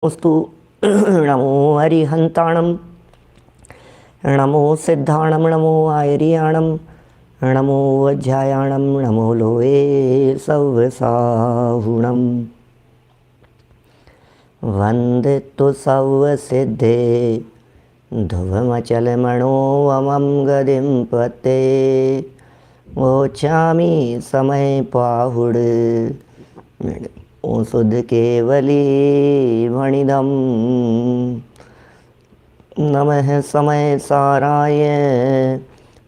अस्तु। नमो हरिहंताणं, नमो सिद्धाणं, नमो आयर्याणं, नमो वज्रायाणं, नमो लोये सव्वसाहुणं। वन्दे तु सव्वसिद्धे ध्रुवमचलमणोऽमं गदिं पते। वोचामि समय पाहुड शुद्ध केवली भणिदं। नमः समय साराय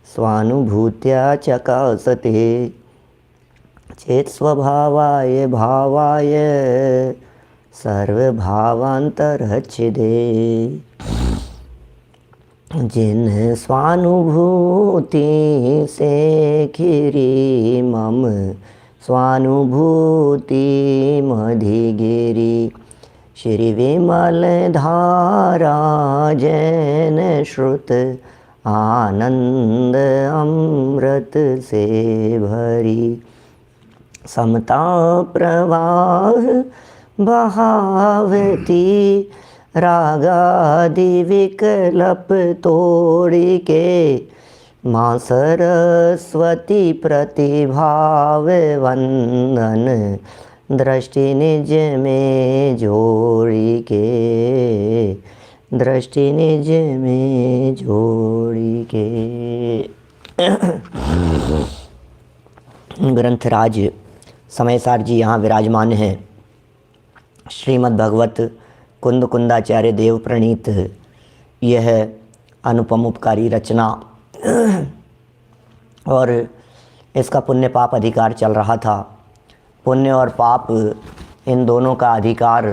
स्वानुभूत्या चकासते। चेत स्वभावाय भावाय सर्वभावान्तरच्छिदे। जिन स्वानुभूति से खिरी मम स्वानुभूति मधिगिरी। श्री विमल धारा जैन श्रुत आनंद अमृत से भरी। समता प्रवाह बहावती रागादि विकल्प तोड़ी के। माँ सरस्वती प्रतिभाव वंदन दृष्टि निज में जोड़ी के। दृष्टि निज में जोड़ी के। ग्रंथराज समयसार जी यहाँ विराजमान हैं। श्रीमद् भगवत कुंद कुंदाचार्य देव प्रणीत यह अनुपम उपकारी रचना और इसका पुण्य पाप अधिकार चल रहा था। पुण्य और पाप इन दोनों का अधिकार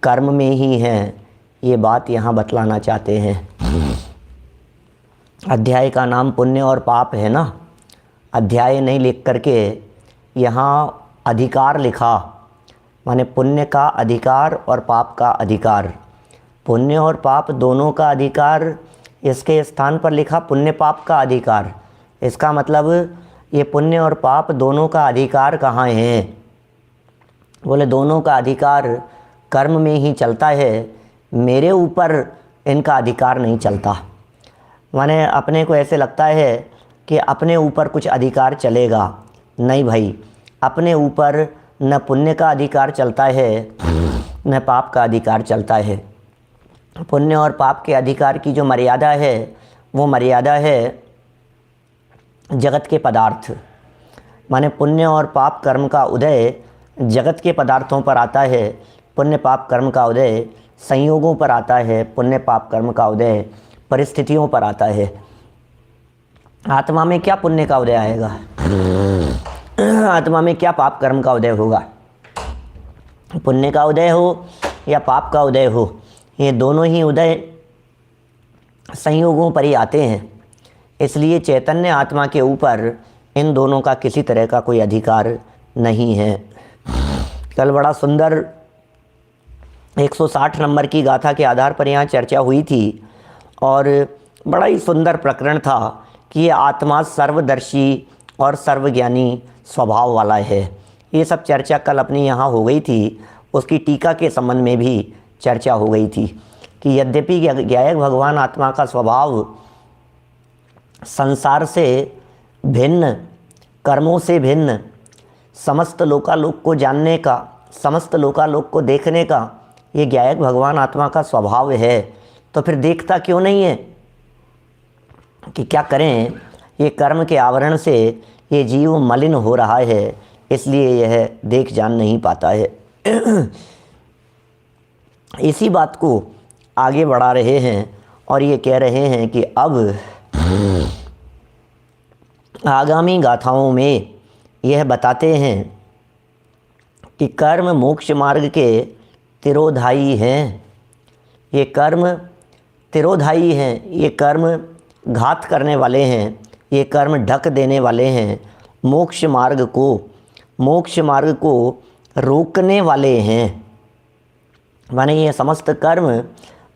कर्म में ही है, ये बात यहाँ बतलाना चाहते हैं। अध्याय का नाम पुण्य और पाप है ना, अध्याय नहीं लिख करके यहाँ अधिकार लिखा, माने पुण्य का अधिकार और पाप का अधिकार। पुण्य और पाप दोनों का अधिकार, इसके स्थान पर लिखा पुण्य पाप का अधिकार। इसका मतलब ये पुण्य और पाप दोनों का अधिकार कहाँ है? बोले दोनों का अधिकार कर्म में ही चलता है, मेरे ऊपर इनका अधिकार नहीं चलता। माने अपने को ऐसे लगता है कि अपने ऊपर कुछ अधिकार चलेगा, नहीं भाई, अपने ऊपर न पुण्य का अधिकार चलता है न पाप का अधिकार चलता है। पुण्य और पाप के अधिकार की जो मर्यादा है वो मर्यादा है जगत के पदार्थ। माने पुण्य और पाप कर्म का उदय जगत के पदार्थों पर आता है, पुण्य पाप कर्म का उदय संयोगों पर आता है, पुण्य पाप कर्म का उदय परिस्थितियों पर आता है। आत्मा में क्या पुण्य का उदय आएगा, आत्मा में क्या पाप कर्म का उदय होगा? पुण्य का उदय हो या पाप का उदय हो, ये दोनों ही उदय संयोगों पर ही आते हैं। इसलिए चैतन्य आत्मा के ऊपर इन दोनों का किसी तरह का कोई अधिकार नहीं है। कल बड़ा सुंदर 160 नंबर की गाथा के आधार पर यहाँ चर्चा हुई थी और बड़ा ही सुंदर प्रकरण था कि ये आत्मा सर्वदर्शी और सर्वज्ञानी स्वभाव वाला है। ये सब चर्चा कल अपनी यहाँ हो गई थी। उसकी टीका के संबंध में भी चर्चा हो गई थी कि यद्यपि ज्ञायक भगवान आत्मा का स्वभाव संसार से भिन्न, कर्मों से भिन्न, समस्त लोकालोक को जानने का, समस्त लोकालोक को देखने का ये ज्ञायक भगवान आत्मा का स्वभाव है, तो फिर देखता क्यों नहीं है? कि क्या करें, ये कर्म के आवरण से ये जीव मलिन हो रहा है, इसलिए यह देख जान नहीं पाता है। इसी बात को आगे बढ़ा रहे हैं और ये कह रहे हैं कि अब आगामी गाथाओं में यह बताते हैं कि कर्म मोक्ष मार्ग के तिरोधाई हैं। ये कर्म तिरोधाई हैं, ये कर्म घात करने वाले हैं, ये कर्म ढक देने वाले हैं, मोक्ष मार्ग को रोकने वाले हैं। माने ये समस्त कर्म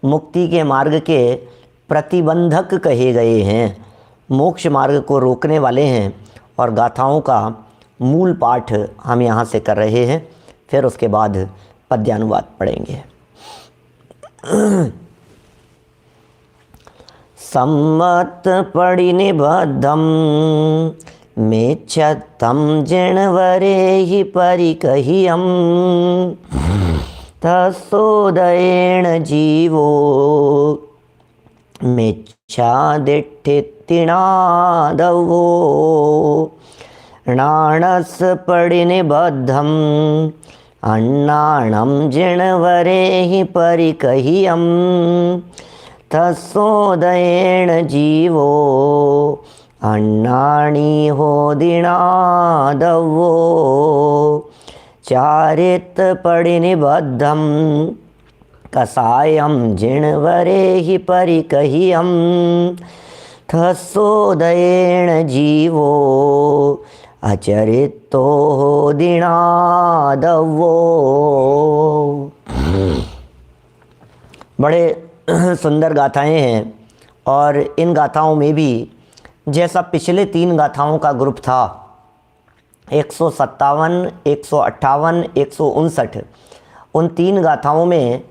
मुक्ति के मार्ग के प्रतिबंधक कहे गए हैं, मोक्ष मार्ग को रोकने वाले हैं। और गाथाओं का मूल पाठ हम यहाँ से कर रहे हैं, फिर उसके बाद पद्यानुवाद पढ़ेंगे। सम्मत पड़ि निबद्धम मेच्छतं जिणवरे हि परिकह्यम तत्सोदयेन जीवो मिच्छादिठ्ठितिनादवो नाणस् पड़ि निबद्धम अन्नाणं जिणवरे हि परिकह्यम तत्सोदयेन जीवो अन्नानि होदिनादवो चारित पड़ि निबद्धम कसायं जिणवरे हि परिकह्यम तत्सोदयेन जीवो अचरितो होदिनादवो। बड़े सुंदर गाथाएं हैं और इन गाथाओं में भी जैसा पिछले 3 गाथाओं का ग्रुप था 157, 158, 159, उन 3 गाथाओं में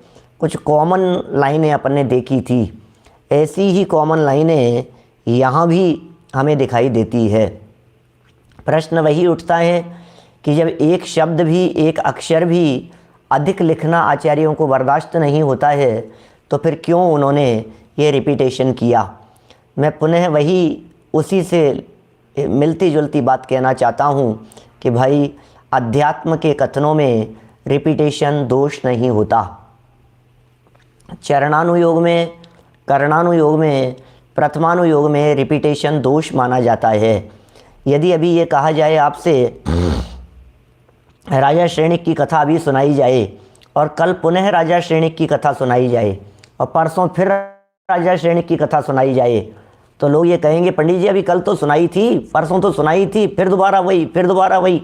कुछ कॉमन लाइनें अपन ने देखी थी, ऐसी ही कॉमन लाइनें यहाँ भी हमें दिखाई देती है। प्रश्न वही उठता है कि जब एक शब्द भी, एक अक्षर भी अधिक लिखना आचार्यों को बर्दाश्त नहीं होता है तो फिर क्यों उन्होंने ये रिपीटेशन किया। मैं पुनः वही उसी से मिलती जुलती बात कहना चाहता हूँ कि भाई अध्यात्म के कथनों में रिपीटेशन दोष नहीं होता। चरणानुयोग में, करणानुयोग में, प्रथमानुयोग में रिपीटेशन दोष माना जाता है। यदि अभी ये कहा जाए आपसे राजा श्रेणिक की कथा अभी सुनाई जाए और कल पुनः राजा श्रेणिक की कथा सुनाई जाए और परसों फिर राजा श्रेणिक की कथा सुनाई जाए तो लोग ये कहेंगे पंडित जी अभी कल तो सुनाई थी, परसों तो सुनाई थी, फिर दोबारा वही, फिर दोबारा वही।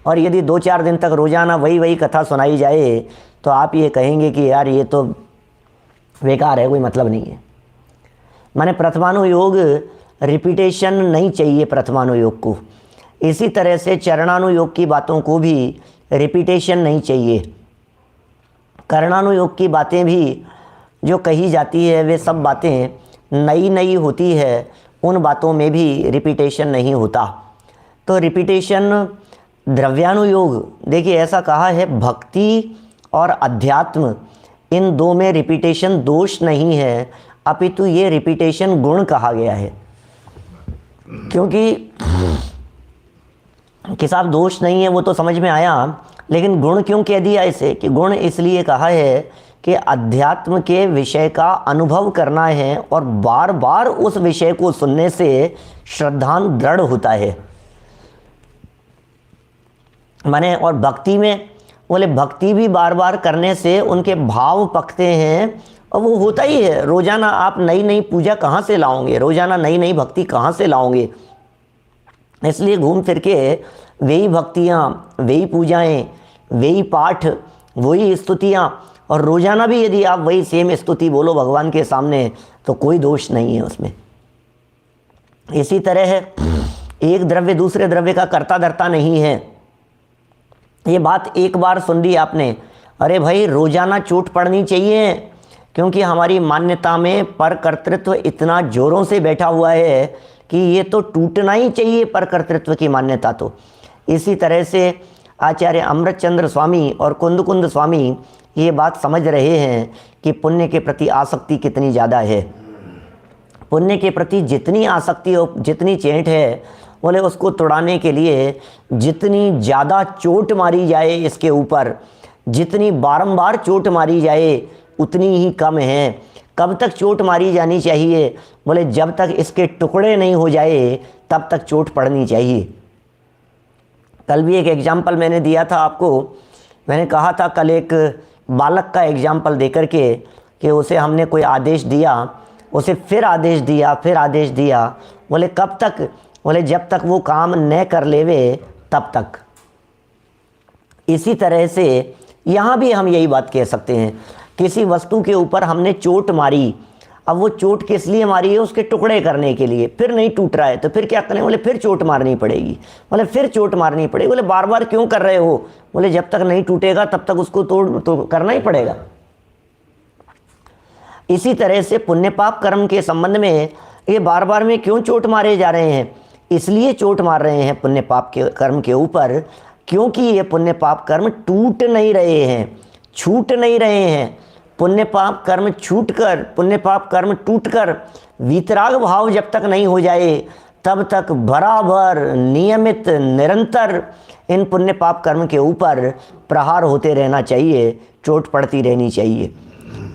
और यदि 2-4 दिन तक रोज़ाना वही कथा सुनाई जाए तो आप ये कहेंगे कि यार ये तो बेकार है, कोई मतलब नहीं है। माने प्रथमानुयोग रिपीटेशन नहीं चाहिए प्रथमानुयोग को। इसी तरह से चरणानुयोग की बातों को भी रिपीटेशन नहीं चाहिए। करणानुयोग की बातें भी जो कही जाती है वे सब बातें नई नई होती है, उन बातों में भी रिपीटेशन नहीं होता। तो रिपीटेशन द्रव्यानुयोग, देखिए ऐसा कहा है भक्ति और अध्यात्म इन दो में रिपीटेशन दोष नहीं है, अपितु ये रिपीटेशन गुण कहा गया है। क्योंकि कि साहब दोष नहीं है वो तो समझ में आया, लेकिन गुण क्यों कह दिया इसे? कि गुण इसलिए कहा है कि अध्यात्म के विषय का अनुभव करना है और बार बार उस विषय को सुनने से श्रद्धान दृढ़ होता है। माने और भक्ति में बोले भक्ति भी बार बार करने से उनके भाव पकते हैं और वो होता ही है। रोजाना आप नई नई पूजा कहाँ से लाओगे, रोजाना नई नई भक्ति कहाँ से लाओगे? इसलिए घूम फिर के वही भक्तियाँ, वही पूजाएं, वही पाठ, वही स्तुतियाँ, और रोजाना भी यदि आप वही सेम स्तुति बोलो भगवान के सामने तो कोई दोष नहीं है उसमें। इसी तरह है एक द्रव्य दूसरे द्रव्य का कर्ता धर्ता नहीं है। ये बात एक बार सुन ली आपने, अरे भाई रोजाना चोट पड़नी चाहिए, क्योंकि हमारी मान्यता में पर कर्तृत्व इतना जोरों से बैठा हुआ है कि ये तो टूटना ही चाहिए पर कर्तृत्व की मान्यता। तो इसी तरह से आचार्य अमृतचंद्र स्वामी और कुंद स्वामी ये बात समझ रहे हैं कि पुण्य के प्रति आसक्ति कितनी ज़्यादा है। पुण्य के प्रति जितनी आसक्ति और जितनी चेंट है, बोले उसको तोड़ाने के लिए जितनी ज़्यादा चोट मारी जाए इसके ऊपर, जितनी बारंबार चोट मारी जाए उतनी ही कम है। कब तक चोट मारी जानी चाहिए? बोले जब तक इसके टुकड़े नहीं हो जाए तब तक चोट पड़नी चाहिए। कल भी एक एग्जाम्पल मैंने दिया था आपको, मैंने कहा था कल एक बालक का एग्जाम्पल देकर के कि उसे हमने कोई आदेश दिया, उसे फिर आदेश दिया, बोले कब तक? बोले जब तक वो काम न कर लेवे तब तक। इसी तरह से यहाँ भी हम यही बात कह सकते हैं, किसी वस्तु के ऊपर हमने चोट मारी, अब वो चोट किस लिए मारी है? उसके टुकड़े करने के लिए। फिर नहीं टूट रहा है तो फिर क्या करें? बोले फिर चोट मारनी पड़ेगी। बोले फिर चोट मारनी पड़ेगी। बोले बार बार क्यों कर रहे हो? बोले जब तक नहीं टूटेगा तब तक उसको तो करना ही पड़ेगा। इसी तरह से पुण्य पाप कर्म के संबंध में ये बार बार में क्यों चोट मारे जा रहे हैं? इसलिए चोट मार रहे हैं पुण्य पाप के कर्म के ऊपर, क्योंकि ये पुण्य पाप कर्म टूट नहीं रहे हैं, छूट नहीं रहे हैं। पुण्य पाप कर्म छूटकर, पुण्य पाप कर्म टूटकर वीतराग भाव जब तक नहीं हो जाए, तब तक बराबर नियमित निरंतर इन पुण्य पाप कर्म के ऊपर प्रहार होते रहना चाहिए, चोट पड़ती रहनी चाहिए।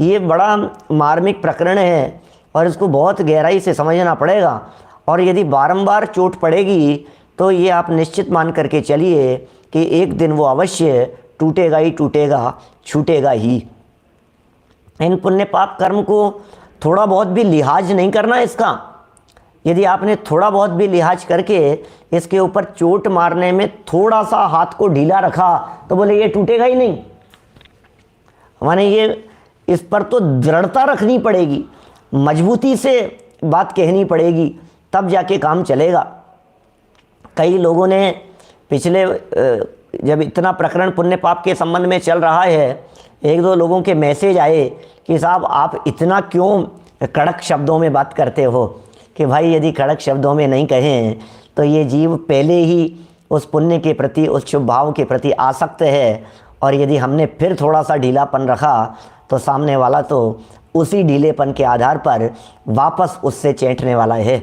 ये बड़ा मार्मिक प्रकरण है और इसको बहुत गहराई से समझना पड़ेगा। और यदि बारंबार चोट पड़ेगी तो ये आप निश्चित मान करके चलिए कि एक दिन वो अवश्य टूटेगा ही टूटेगा, छूटेगा ही। इन पुण्य पाप कर्म को थोड़ा बहुत भी लिहाज नहीं करना इसका। यदि आपने थोड़ा बहुत भी लिहाज करके इसके ऊपर चोट मारने में थोड़ा सा हाथ को ढीला रखा तो बोले ये टूटेगा ही नहीं। माने ये इस पर तो दृढ़ता रखनी पड़ेगी, मजबूती से बात कहनी पड़ेगी, तब जाके काम चलेगा। कई लोगों ने पिछले जब इतना प्रकरण पुण्य पाप के संबंध में चल रहा है, एक दो लोगों के मैसेज आए कि साहब आप इतना क्यों कड़क शब्दों में बात करते हो, कि भाई यदि कड़क शब्दों में नहीं कहें तो ये जीव पहले ही उस पुण्य के प्रति, उस शुभ भाव के प्रति आसक्त है, और यदि हमने फिर थोड़ा सा ढीलापन रखा तो सामने वाला तो उसी ढीलेपन के आधार पर वापस उससे चैंटने वाला है।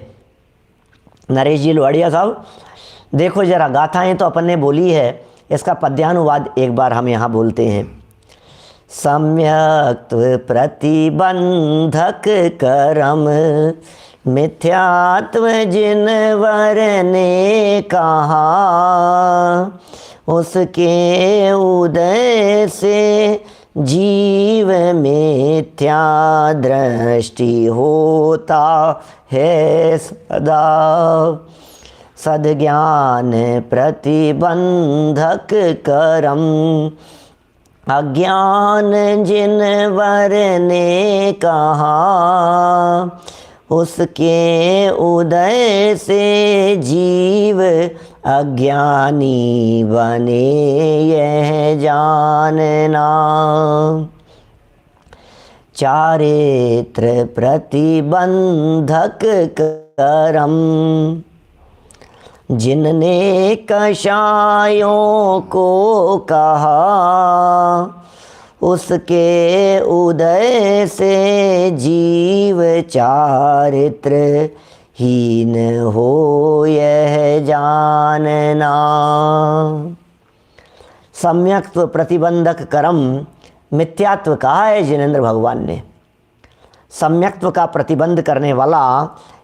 नरेश जी लोहाड़िया साहब, देखो जरा, गाथाएं तो अपन ने बोली है, इसका पद्यानुवाद एक बार हम यहाँ बोलते हैं। सम्यक प्रतिबंधक कर्म मिथ्यात्व जिनवर ने कहा, उसके उदय से जीव मिथ्या दृष्टि होता है सदा। सद्ज्ञान प्रतिबंधक कर्म अज्ञान जिनवर ने कहा, उसके उदय से जीव अज्ञानी बने यह जानना। चारित्र प्रतिबंधक कर्म जिनने कषायों को कहा, उसके उदय से जीव चारित्र हीन हो यह जानना। सम्यक्त्व प्रतिबंधक कर्म मिथ्यात्व कहा है जिनेंद्र भगवान ने। सम्यक्त्व का प्रतिबंध करने वाला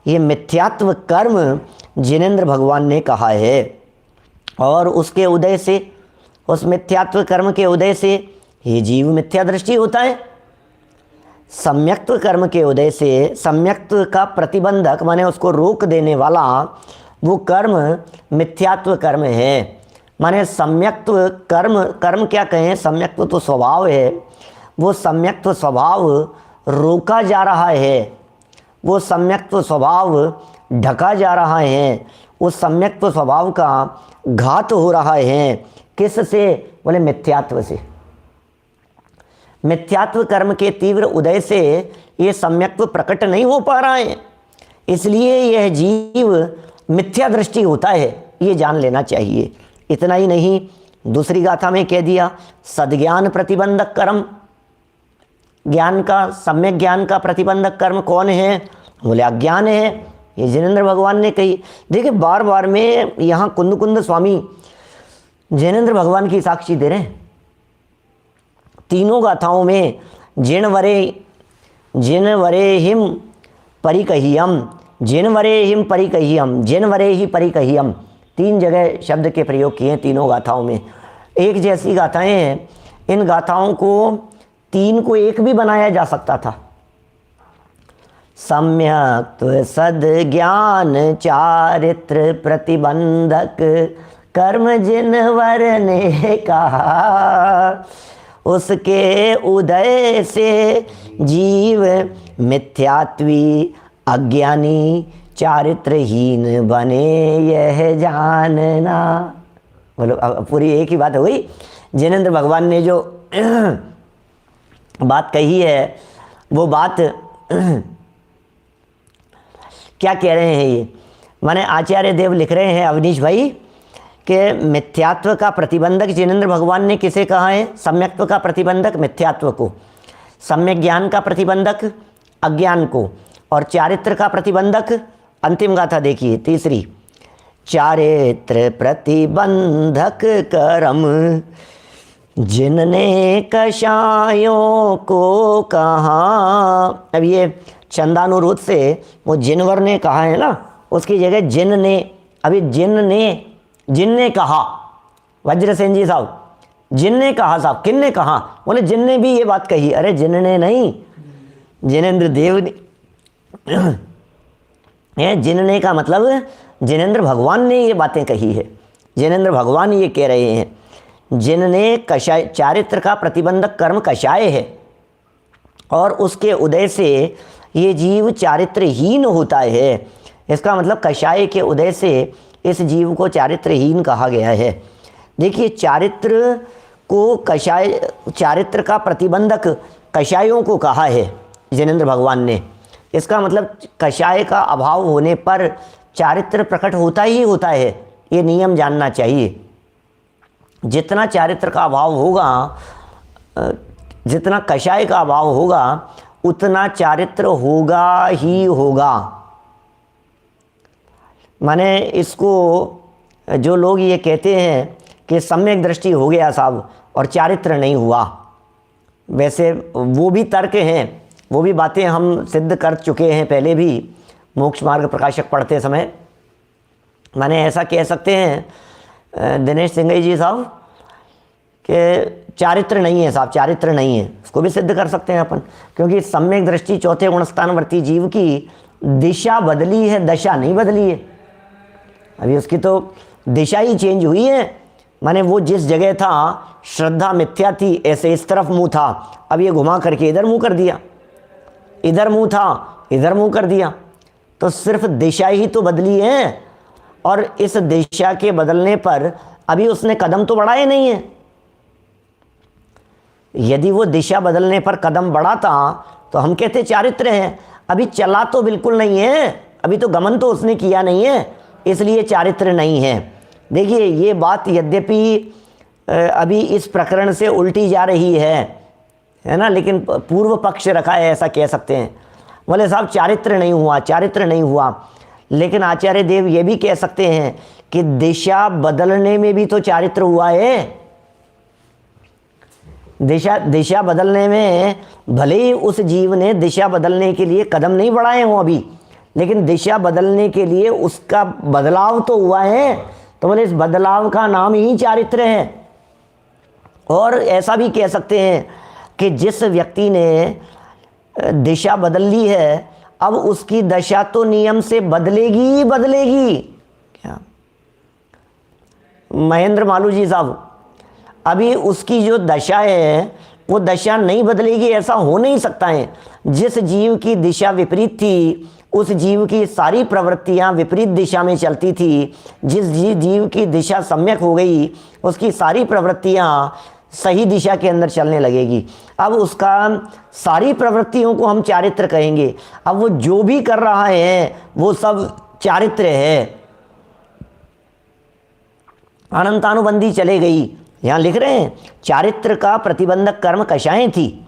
ये मिथ्यात्व कर्म जिनेंद्र भगवान ने कहा है। और उसके उदय से, उस मिथ्यात्व कर्म के उदय से ये जीव मिथ्या दृष्टि होता है। सम्यक्त्व कर्म के उदय से, सम्यक्त्व का प्रतिबंधक माने उसको रोक देने वाला वो कर्म मिथ्यात्व कर्म है। माने सम्यक्त्व कर्म, कर्म क्या कहें, सम्यक्त्व तो स्वभाव है, वो सम्यक्त्व स्वभाव रोका जा रहा है, वो सम्यक्त्व स्वभाव ढका जा रहा है, उस सम्यक्त्व स्वभाव का घात हो रहा है। किससे? बोले मिथ्यात्व से। मिथ्यात्व कर्म के तीव्र उदय से ये सम्यक्त्व प्रकट नहीं हो पा रहा है, इसलिए यह जीव मिथ्या दृष्टि होता है, ये जान लेना चाहिए। इतना ही नहीं, दूसरी गाथा में कह दिया सद्ज्ञान प्रतिबंधक कर्म। ज्ञान का, सम्यक ज्ञान का प्रतिबंधक कर्म कौन है? बोले अज्ञान है। ये जिनेंद्र भगवान ने कही। देखिए बार बार में यहाँ कुंद कुंद स्वामी जिनेंद्र भगवान की साक्षी दे रहे हैं। तीनों गाथाओं में जिनवरे हिम परिकहियम, जिनवरे हिम परिकहियम, जिनवरे ही परिकहियम, 3 जगह शब्द के प्रयोग किए हैं तीनों गाथाओं में। एक जैसी गाथाएं हैं। इन गाथाओं को 3 को 1 भी बनाया जा सकता था। सम्यक्त्व सद्ज्ञान चारित्र प्रतिबंधक कर्म जिनवर ने कहा, उसके उदय से जीव मिथ्यात्वी अज्ञानी चारित्रहीन बने यह जानना। बोलो पूरी एक ही बात हुई। जिनेंद्र भगवान ने जो बात कही है वो बात क्या कह रहे हैं ये, माने आचार्य देव लिख रहे हैं अवनीश भाई कि मिथ्यात्व का प्रतिबंधक जिनेंद्र भगवान ने किसे कहा है? सम्यक्त्व का प्रतिबंधक मिथ्यात्व को, सम्यक ज्ञान का प्रतिबंधक अज्ञान को, और चारित्र का प्रतिबंधक, अंतिम गाथा देखिए तीसरी, चारित्र प्रतिबंधक कर्म जिनने कषायों को कहा। अब ये छंदानुरोध से वो जिनवर ने कहा है ना, उसकी जगह जिन ने, अभी जिनने कहा, वज्रसेन जी साहब, जिनने कहा साहब, किनने कहा? बोले जिनने भी ये बात कही। अरे जिनने नहीं, जिनेंद्र देव ने जिनने का मतलब जिनेंद्र भगवान ने ये बातें कही है, जिनेंद्र भगवान ये कह रहे हैं, जिनने कषाय, चारित्र का प्रतिबंधक कर्म कषाय है और उसके उदय से ये जीव चारित्रहीन होता है। इसका मतलब कषाय के उदय से इस जीव को चारित्रहीन कहा गया है। देखिए चारित्र को कषाय, चारित्र का प्रतिबंधक कषायों को कहा है जिनेंद्र भगवान ने। इसका मतलब कषाय का अभाव होने पर चारित्र प्रकट होता ही होता है, ये नियम जानना चाहिए। जितना चारित्र का अभाव होगा, जितना कषाय का अभाव होगा, उतना चारित्र होगा ही होगा। माने इसको जो लोग ये कहते हैं कि सम्यक दृष्टि हो गया साहब और चारित्र नहीं हुआ, वैसे वो भी तर्क हैं, वो भी बातें हम सिद्ध कर चुके हैं पहले भी मोक्ष मार्ग प्रकाशक पढ़ते समय। माने ऐसा कह सकते हैं दिनेश सिंह जी साहब कि चारित्र नहीं है साहब, चारित्र नहीं है, उसको भी सिद्ध कर सकते हैं अपन, क्योंकि सम्यक दृष्टि चौथे गुणस्थानवर्ती जीव की दिशा बदली है, दशा नहीं बदली है। अभी उसकी तो दिशा ही चेंज हुई है। माने वो जिस जगह था श्रद्धा मिथ्या थी, ऐसे इस तरफ मुंह था, अब ये घुमा करके इधर मुंह कर दिया, इधर मुंह था इधर मुंह कर दिया। तो सिर्फ दिशा ही तो बदली है, और इस दिशा के बदलने पर अभी उसने कदम तो बढ़ाए नहीं है। यदि वो दिशा बदलने पर कदम बढ़ाता तो हम कहते चारित्र है। अभी चला तो बिल्कुल नहीं है, अभी तो गमन तो उसने किया नहीं है, इसलिए चारित्र नहीं है। देखिए ये बात यद्यपि अभी इस प्रकरण से उल्टी जा रही है ना, लेकिन पूर्व पक्ष रखा है, ऐसा कह सकते हैं। बोले साहब चारित्र नहीं हुआ, चारित्र नहीं हुआ, लेकिन आचार्य देव ये भी कह सकते हैं कि दिशा बदलने में भी तो चारित्र हुआ है। दिशा बदलने में भले ही उस जीव ने दिशा बदलने के लिए कदम नहीं बढ़ाए हों अभी, लेकिन दिशा बदलने के लिए उसका बदलाव तो हुआ है। तो बोले इस बदलाव का नाम ही चारित्र है। और ऐसा भी कह सकते हैं कि जिस व्यक्ति ने दिशा बदल ली है, अब उसकी दशा तो नियम से बदलेगी ही बदलेगी। क्या महेंद्र मालू जी साहब, अभी उसकी जो दशा है वो दशा नहीं बदलेगी, ऐसा हो नहीं सकता है। जिस जीव की दिशा विपरीत थी, उस जीव की सारी प्रवृत्तियां विपरीत दिशा में चलती थी। जिस जीव की दिशा सम्यक हो गई, उसकी सारी प्रवृत्तियां सही दिशा के अंदर चलने लगेगी। अब उसका सारी प्रवृत्तियों को हम चारित्र कहेंगे। अब वो जो भी कर रहा है वो सब चारित्र है। अनंतानुबंधी चले गई, यहाँ लिख रहे हैं चारित्र का प्रतिबंधक कर्म कषायें थी,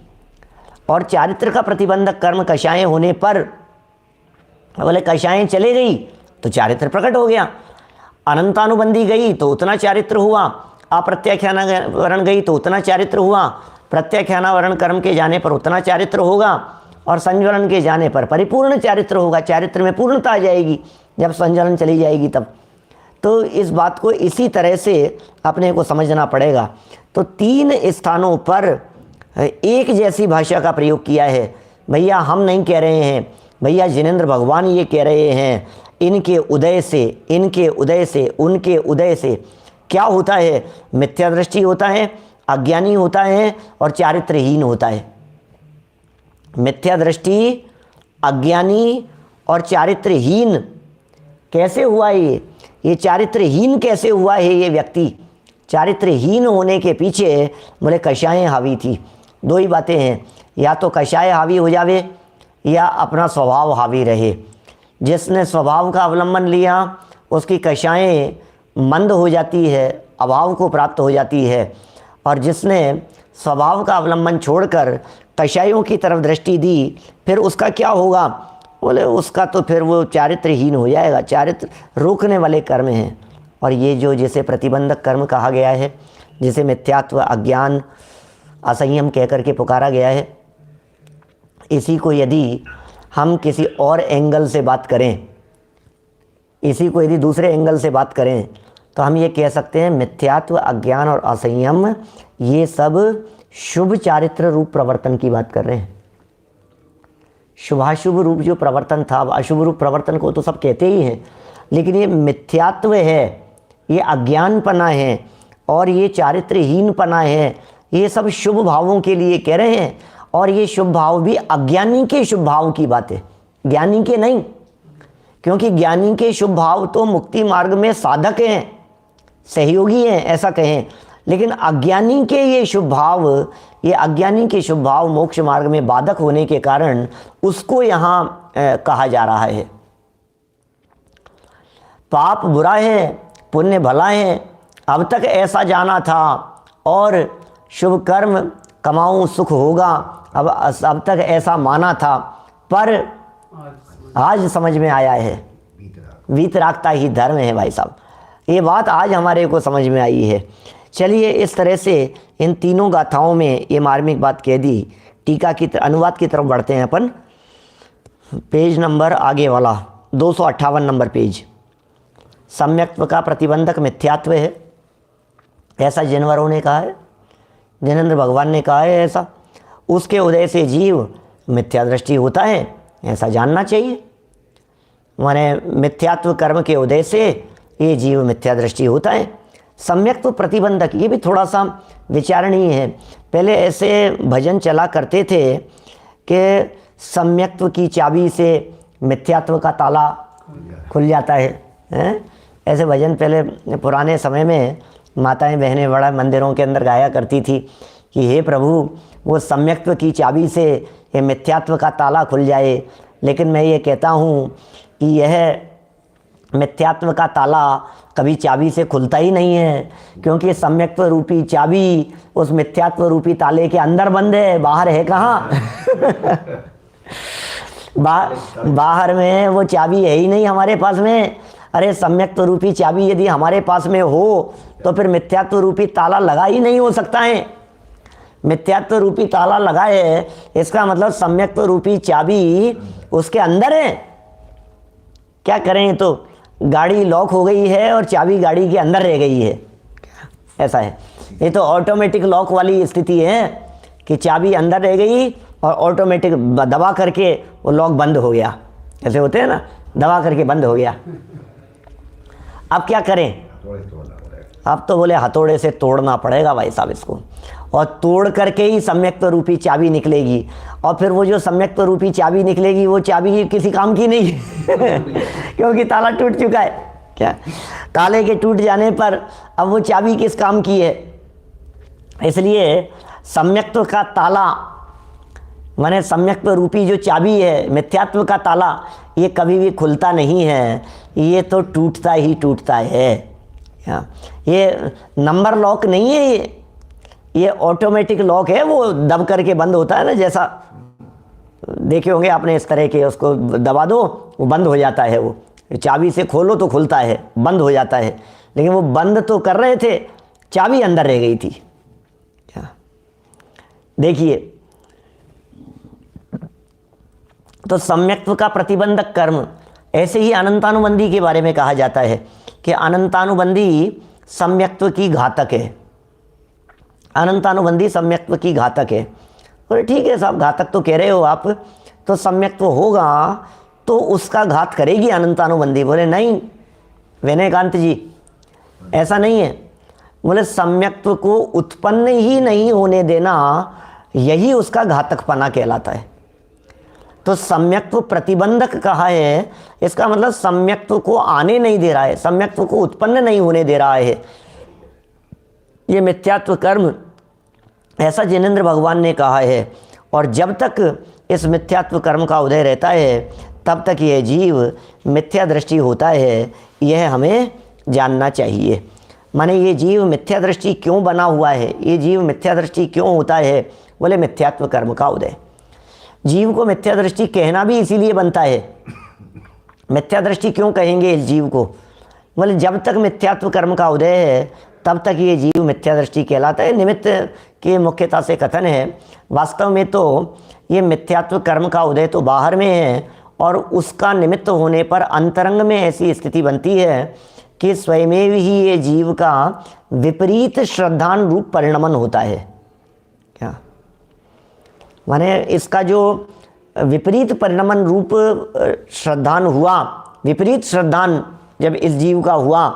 और चारित्र का प्रतिबंधक कर्म कषायें होने पर बोले कषायें चले गई तो चारित्र प्रकट हो गया। अनंतानुबंधी गई तो उतना चारित्र हुआ, अप्रत्याख्यानावरण गई तो उतना चारित्र हुआ, प्रत्याख्यानावरण कर्म के जाने पर उतना चारित्र होगा, और संज्वलन के जाने पर परिपूर्ण चारित्र होगा। चारित्र में पूर्णता आ जाएगी जब संज्वलन चली जाएगी तब। तो इस बात को इसी तरह से अपने को समझना पड़ेगा। तो 3 स्थानों पर एक जैसी भाषा का प्रयोग किया है। भैया हम नहीं कह रहे हैं, भैया जिनेंद्र भगवान ये कह रहे हैं। इनके उदय से, इनके उदय से, उनके उदय से क्या होता है? मिथ्या दृष्टि होता है, अज्ञानी होता है और चारित्रहीन होता है। मिथ्या दृष्टि, अज्ञानी और चारित्रहीन कैसे हुआ ये चारित्रहीन कैसे हुआ है ये व्यक्ति? चारित्रहीन होने के पीछे बोले कषायें हावी थी। 2 ही बातें हैं। या तो कषाय हावी हो जावे या अपना स्वभाव हावी रहे। जिसने स्वभाव का अवलंबन लिया उसकी कषाएँ मंद हो जाती है, अभाव को प्राप्त हो जाती है, और जिसने स्वभाव का अवलंबन छोड़कर कषायों की तरफ दृष्टि दी फिर उसका क्या होगा? बोले उसका तो फिर वो चारित्रहीन हो जाएगा। चारित्र रोकने वाले कर्म हैं। और ये जो जिसे प्रतिबंधक कर्म कहा गया है, जिसे मिथ्यात्व, अज्ञान, असंयम कह करके पुकारा गया है, इसी को यदि हम किसी और एंगल से बात करें, इसी को यदि दूसरे एंगल से बात करें तो हम ये कह सकते हैं मिथ्यात्व, अज्ञान और असंयम ये सब शुभ चारित्र रूप प्रवर्तन की बात कर रहे हैं। शुभाशुभ रूप जो प्रवर्तन था, अशुभ रूप प्रवर्तन को तो सब कहते ही हैं, लेकिन ये मिथ्यात्व है, ये अज्ञानपना है और ये चारित्रहीनपना है, ये सब शुभ भावों के लिए कह रहे हैं। और ये शुभ भाव भी अज्ञानी के शुभ भाव की बात है, ज्ञानी के नहीं, क्योंकि ज्ञानी के शुभ भाव तो मुक्ति मार्ग में साधक हैं, सहयोगी हैं ऐसा कहें, लेकिन अज्ञानी के ये शुभ भाव, ये अज्ञानी के शुभ भाव मोक्ष मार्ग में बाधक होने के कारण उसको यहाँ कहा जा रहा है। पाप बुरा है, पुण्य भला है, अब तक ऐसा जाना था, और शुभ कर्म कमाऊं सुख होगा, अब तक ऐसा माना था, पर आज समझ में आया है वीतरागता ही धर्म है। भाई साहब, ये बात आज हमारे को समझ में आई है। चलिए, इस तरह से इन तीनों गाथाओं में ये मार्मिक बात कह दी। टीका की अनुवाद की तरफ बढ़ते हैं अपन। पेज नंबर आगे वाला 258 नंबर पेज। सम्यक्त्व का प्रतिबंधक मिथ्यात्व है, ऐसा जिनवरों ने कहा है, जिनेंद्र भगवान ने कहा है ऐसा। उसके उदय से जीव मिथ्या दृष्टि होता है, ऐसा जानना चाहिए। माने मिथ्यात्व कर्म के उदय से ये जीव मिथ्या दृष्टि होता है। सम्यक्त्व प्रतिबंधक, ये भी थोड़ा सा विचारणीय है। पहले ऐसे भजन चला करते थे कि सम्यक्त्व की चाबी से मिथ्यात्व का ताला खुल जाता है, हैं? ऐसे भजन पहले पुराने समय में माताएं बहनें बड़ा मंदिरों के अंदर गाया करती थी कि हे प्रभु, वो सम्यक्त्व की चाबी से ये मिथ्यात्व का ताला खुल जाए। लेकिन मैं ये कहता हूँ कि यह मिथ्यात्व का ताला कभी चाबी से खुलता ही नहीं है, क्योंकि सम्यक्त्व रूपी चाबी उस मिथ्यात्व रूपी ताले के अंदर बंद है, बाहर है कहाँ? बाहर में वो चाबी है ही नहीं हमारे पास में। अरे सम्यक्त्व रूपी चाबी यदि हमारे पास में हो तो फिर मिथ्यात्व रूपी ताला लगा ही नहीं हो सकता है। मिथ्यात्व रूपी ताला लगा है, इसका मतलब सम्यक्त्व रूपी चाबी उसके अंदर है। क्या करें, तो गाड़ी लॉक हो गई है और चाबी गाड़ी के अंदर रह गई है, ऐसा है। ये तो ऑटोमेटिक लॉक वाली स्थिति है कि चाबी अंदर रह गई और ऑटोमेटिक दबा करके वो लॉक बंद हो गया। ऐसे होते हैं ना, दबा करके बंद हो गया। अब क्या करें? अब तो बोले हथौड़े से तोड़ना पड़ेगा भाई साहब इसको, और तोड़ करके ही सम्यक्त्व रूपी चाबी निकलेगी। और फिर वो जो सम्यक्त्व रूपी चाबी निकलेगी वो चाबी किसी काम की नहीं क्योंकि ताला टूट चुका है। क्या ताले के टूट जाने पर अब वो चाबी किस काम की है? इसलिए सम्यक्त्व का ताला माने सम्यक्त्व रूपी जो चाबी है, मिथ्यात्व का ताला, ये कभी भी खुलता नहीं है, ये तो टूटता ही टूटता है। ये नंबर लॉक नहीं है, ये ऑटोमेटिक लॉक है। वो दब करके बंद होता है ना, जैसा देखे होंगे आपने इस तरह के, उसको दबा दो वो बंद हो जाता है। वो चाबी से खोलो तो खुलता है, बंद हो जाता है। लेकिन वो बंद तो कर रहे थे, चाबी अंदर रह गई थी। देखिए, तो सम्यक्त्व का प्रतिबंधक कर्म, ऐसे ही अनंतानुबंधी के बारे में कहा जाता है कि अनंतानुबंधी सम्यक्त्व की घातक है। अनंतानुबंधी सम्यक्त्व की घातक है। और ठीक है साहब, घातक तो कह रहे हो आप, तो सम्यक्त्व होगा तो उसका घात करेगी अनंतानुबंधी। बोले नहीं विनयकांत जी, ऐसा नहीं है। बोले सम्यक्त्व को उत्पन्न ही नहीं होने देना, यही उसका घातकपना कहलाता है। तो सम्यक्त्व प्रतिबंधक कहा है, इसका मतलब सम्यक्त्व को आने नहीं दे रहा है, सम्यक्त्व को उत्पन्न नहीं होने दे रहा है ये मिथ्यात्व कर्म, ऐसा जिनेंद्र भगवान ने कहा है। और जब तक इस मिथ्यात्व कर्म का उदय रहता है तब तक यह जीव मिथ्या दृष्टि होता है, यह हमें जानना चाहिए। माने ये जीव मिथ्या दृष्टि क्यों बना हुआ है, ये जीव मिथ्या दृष्टि क्यों होता है? बोले मिथ्यात्व कर्म का उदय। जीव को मिथ्या दृष्टि कहना भी इसीलिए बनता है। मिथ्या दृष्टि क्यों कहेंगे इस जीव को? बोले जब तक मिथ्यात्व कर्म का उदय है तब तक ये जीव मिथ्या दृष्टि कहलाता है। निमित्त के मुख्यता से कथन है, वास्तव में तो ये मिथ्यात्व कर्म का उदय तो बाहर में है और उसका निमित्त होने पर अंतरंग में ऐसी स्थिति बनती है कि स्वयमेव ही ये जीव का विपरीत श्रद्धान रूप परिणमन होता है। क्या माने इसका जो विपरीत परिणमन रूप श्रद्धान हुआ, विपरीत श्रद्धान जब इस जीव का हुआ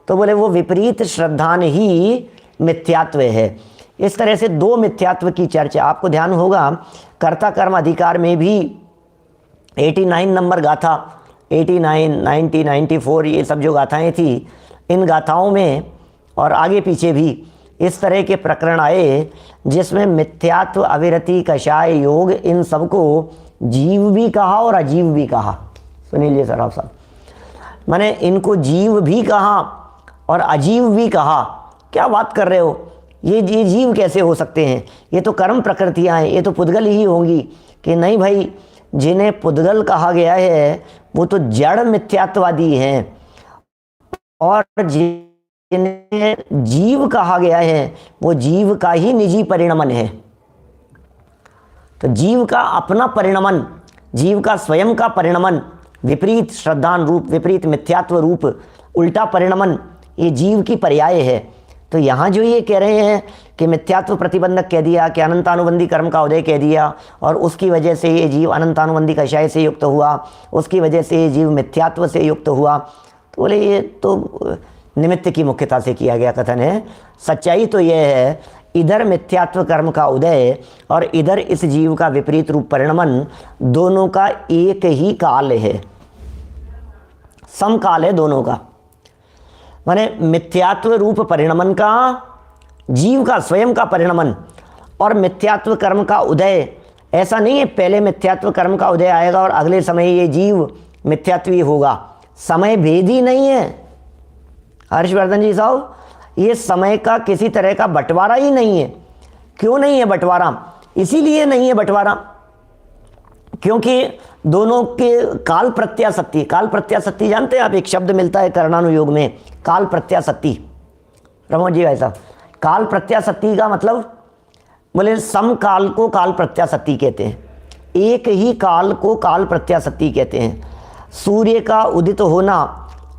तो बोले वो विपरीत श्रद्धान ही मिथ्यात्व है। इस तरह से दो मिथ्यात्व की चर्चा आपको ध्यान होगा। कर्ता कर्म अधिकार में भी 89 नंबर गाथा, 89, 90, 94 ये सब जो गाथाएं थी, इन गाथाओं में और आगे पीछे भी इस तरह के प्रकरण आए जिसमें मिथ्यात्व, अविरति, कषाय, योग, इन सबको जीव भी कहा और अजीव भी कहा। सुनिए लीजिए सर आप साहब, मैंने इनको जीव भी कहा और अजीव भी कहा। क्या बात कर रहे हो, ये जीव कैसे हो सकते हैं? ये तो कर्म प्रकृतियाँ हैं, ये तो पुद्गल ही होंगी। कि नहीं भाई, जिन्हें पुद्गल कहा गया है वो तो जड़ मिथ्यात्ववादी हैं और जिन्हें जीव कहा गया है वो जीव का ही निजी परिणमन है। तो जीव का अपना परिणमन, जीव का स्वयं का परिणमन, विपरीत श्रद्धान रूप, विपरीत मिथ्यात्व रूप, उल्टा परिणमन, ये जीव की पर्याय है। तो यहाँ जो ये कह रहे हैं कि मिथ्यात्व प्रतिबंधक कह दिया, कि अनंतानुबंधी कर्म का उदय कह दिया और उसकी वजह से ये जीव अनंतानुबंधी कषाय से युक्त हुआ, उसकी वजह से ये जीव मिथ्यात्व से युक्त हुआ, तो बोले ये तो निमित्त की मुख्यता से किया गया कथन है। सच्चाई तो यह है, इधर मिथ्यात्व कर्म का उदय और इधर इस जीव का विपरीत रूप परिणमन, दोनों का एक ही काल है, समकाल है दोनों का। माने मिथ्यात्व रूप परिणमन का, जीव का स्वयं का परिणमन और मिथ्यात्व कर्म का उदय, ऐसा नहीं है पहले मिथ्यात्व कर्म का उदय आएगा और अगले समय ये जीव मिथ्यात्वी होगा। समय भेदी नहीं है हर्षवर्धन जी साहब, ये समय का किसी तरह का बंटवारा ही नहीं है। क्यों नहीं है बंटवारा? इसीलिए नहीं है बंटवारा क्योंकि दोनों के काल प्रत्यासत्ति, काल प्रत्यासत्ति जानते हैं आप, एक शब्द मिलता है कर्णानुयोग में, काल प्रत्यासत्ति। प्रमोद जी भाई साहब, काल प्रत्यासत्ति का मतलब बोले समकाल को काल प्रत्यासत्ति कहते हैं, एक ही काल को काल प्रत्यासत्ति कहते हैं। सूर्य का उदित होना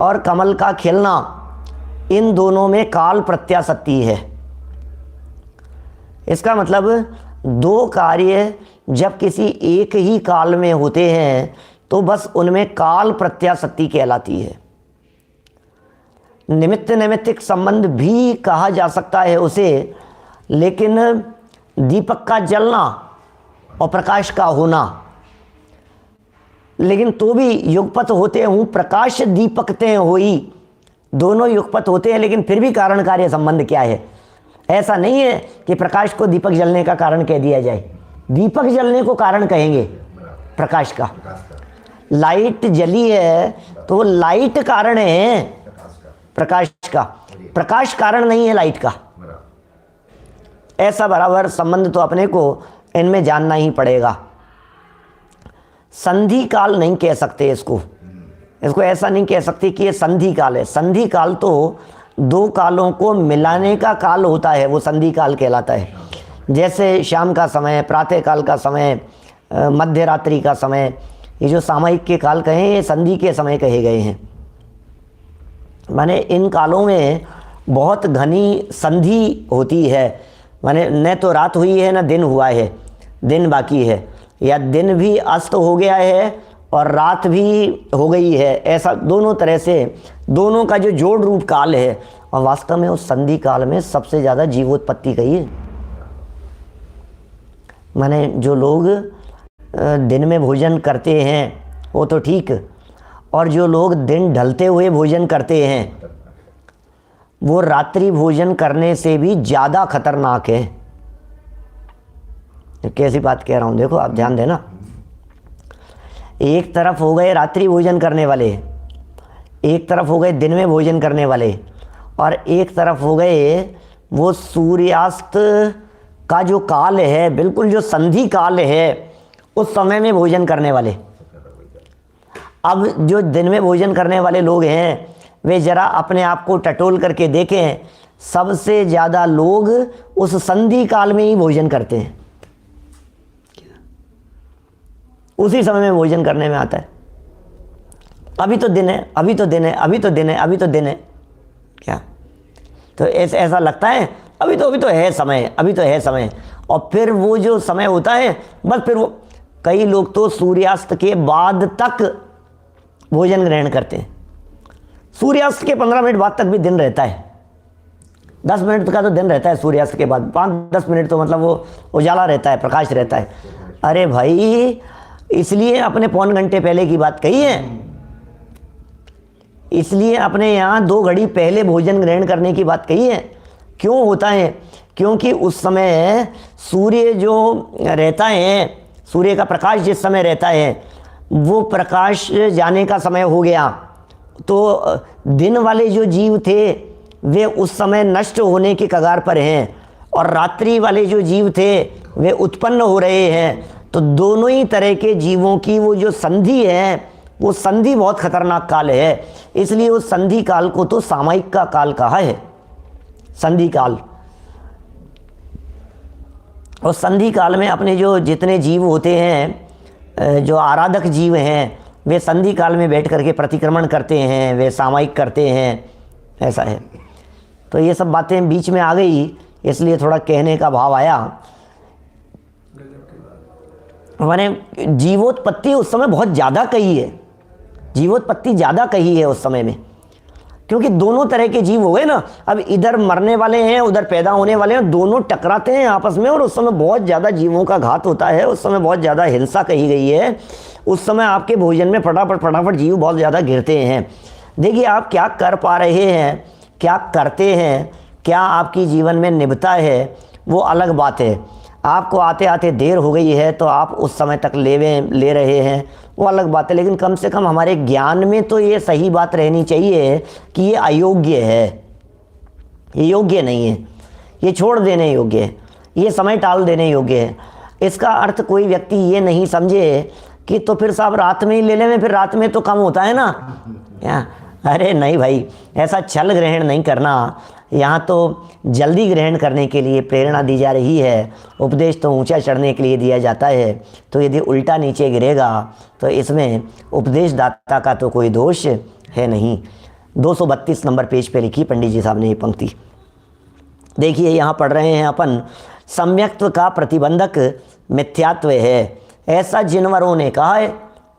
और कमल का खिलना, इन दोनों में काल प्रत्यासत्ति है। इसका मतलब दो कार्य जब किसी एक ही काल में होते हैं तो बस उनमें काल प्रत्यासत्ति कहलाती है। निमित्त नैमित्तिक संबंध भी कहा जा सकता है उसे, लेकिन दीपक का जलना और प्रकाश का होना, लेकिन तो भी युगपत होते हूँ प्रकाश दीपकते होई, दोनों युगपत होते हैं लेकिन फिर भी कारण कार्य संबंध क्या है? ऐसा नहीं है कि प्रकाश को दीपक जलने का कारण कह दिया जाए, दीपक जलने को कारण कहेंगे प्रकाश का। लाइट जली है तो लाइट कारण है प्रकाश का, प्रकाश कारण नहीं है लाइट का। ऐसा बराबर संबंध तो अपने को इनमें जानना ही पड़ेगा। संधि काल नहीं कह सकते इसको, इसको ऐसा नहीं कह सकते कि ये संधि काल है। संधि काल तो दो कालों को मिलाने का काल होता है, वो संधि काल कहलाता है। जैसे शाम का समय, प्रातः काल का समय, मध्य रात्रि का समय, ये जो सामयिक के काल कहे ये संधि के समय कहे गए हैं। माने इन कालों में बहुत घनी संधि होती है। माने न तो रात हुई है न दिन हुआ है, दिन बाकी है, या दिन भी अस्त हो गया है और रात भी हो गई है। ऐसा दोनों तरह से दोनों का जो जोड़ रूप काल है, और वास्तव में उस संधि काल में सबसे ज़्यादा जीवोत्पत्ति कही है। माने जो लोग दिन में भोजन करते हैं वो तो ठीक, और जो लोग दिन ढलते हुए भोजन करते हैं वो रात्रि भोजन करने से भी ज़्यादा खतरनाक है। कैसी बात कह रहा हूँ, देखो आप ध्यान देना। एक तरफ हो गए रात्रि भोजन करने वाले, एक तरफ हो गए दिन में भोजन करने वाले, और एक तरफ हो गए वो सूर्यास्त का जो काल है, बिल्कुल जो संधि काल है, उस समय में भोजन करने वाले। अब जो दिन में भोजन करने वाले लोग हैं वे ज़रा अपने आप को टटोल करके देखें, सबसे ज़्यादा लोग उस संधि काल में ही भोजन करते हैं, उसी समय में भोजन करने में आता है। अभी तो दिन है, अभी तो दिन है, अभी तो दिन है, अभी तो दिन है, क्या तो ऐसा लगता है अभी तो है समय, अभी तो है समय। और फिर वो जो समय होता है बस फिर वो, कई लोग तो सूर्यास्त के बाद तक भोजन ग्रहण करते हैं। सूर्यास्त के 15 मिनट बाद तक भी दिन रहता है, 10 मिनट का तो दिन रहता है सूर्यास्त के बाद, 5-10 मिनट तो मतलब वो उजाला रहता है, प्रकाश रहता है। अरे भाई, इसलिए अपने पौन घंटे पहले की बात कही है, इसलिए अपने यहाँ 2 घड़ी पहले भोजन ग्रहण करने की बात कही है। क्यों होता है? क्योंकि उस समय सूर्य जो रहता है, सूर्य का प्रकाश जिस समय रहता है, वो प्रकाश जाने का समय हो गया, तो दिन वाले जो जीव थे वे उस समय नष्ट होने के कगार पर हैं, और रात्रि वाले जो जीव थे वे उत्पन्न हो रहे हैं। तो दोनों ही तरह के जीवों की वो जो संधि है, वो संधि बहुत खतरनाक काल है। इसलिए उस संधि काल को तो सामयिक का काल कहा है, संधि काल। और संधि काल में अपने जो जितने जीव होते हैं, जो आराधक जीव हैं, वे संधि काल में बैठ करके प्रतिक्रमण करते हैं, वे सामयिक करते हैं, ऐसा है। तो ये सब बातें बीच में आ गई, इसलिए थोड़ा कहने का भाव आया। मैंने जीवोत्पत्ति उस समय बहुत ज़्यादा कही है, जीवोत्पत्ति ज़्यादा कही है उस समय में, क्योंकि दोनों तरह के जीव हो गए ना। अब इधर मरने वाले हैं, उधर पैदा होने वाले हैं, दोनों टकराते हैं आपस में, और उस समय बहुत ज़्यादा जीवों का घात होता है, उस समय बहुत ज़्यादा हिंसा कही गई है। उस समय आपके भोजन में फटाफट जीव बहुत ज़्यादा गिरते हैं। देखिए आप क्या कर पा रहे हैं, क्या करते हैं, क्या आपकी जीवन में निभता है, वो अलग बात है। आपको आते आते देर हो गई है तो आप उस समय तक ले रहे हैं, वो अलग बात है। लेकिन कम से कम हमारे ज्ञान में तो ये सही बात रहनी चाहिए कि ये अयोग्य है, ये योग्य नहीं है, ये छोड़ देने योग्य है, ये समय टाल देने योग्य है। इसका अर्थ कोई व्यक्ति ये नहीं समझे कि तो फिर साहब रात में ही ले लें, फिर रात में तो कम होता है ना, क्या? अरे नहीं भाई, ऐसा छल ग्रहण नहीं करना। यहाँ तो जल्दी ग्रहण करने के लिए प्रेरणा दी जा रही है, उपदेश तो ऊंचा चढ़ने के लिए दिया जाता है। तो यदि उल्टा नीचे गिरेगा तो इसमें उपदेशदाता का तो कोई दोष है नहीं। 232 नंबर पेज पे लिखी पंडित जी साहब ने ये पंक्ति। देखिए यहाँ पढ़ रहे हैं अपन, सम्यक्त्व का प्रतिबंधक मिथ्यात्व है, ऐसा जिनवरों ने कहा है,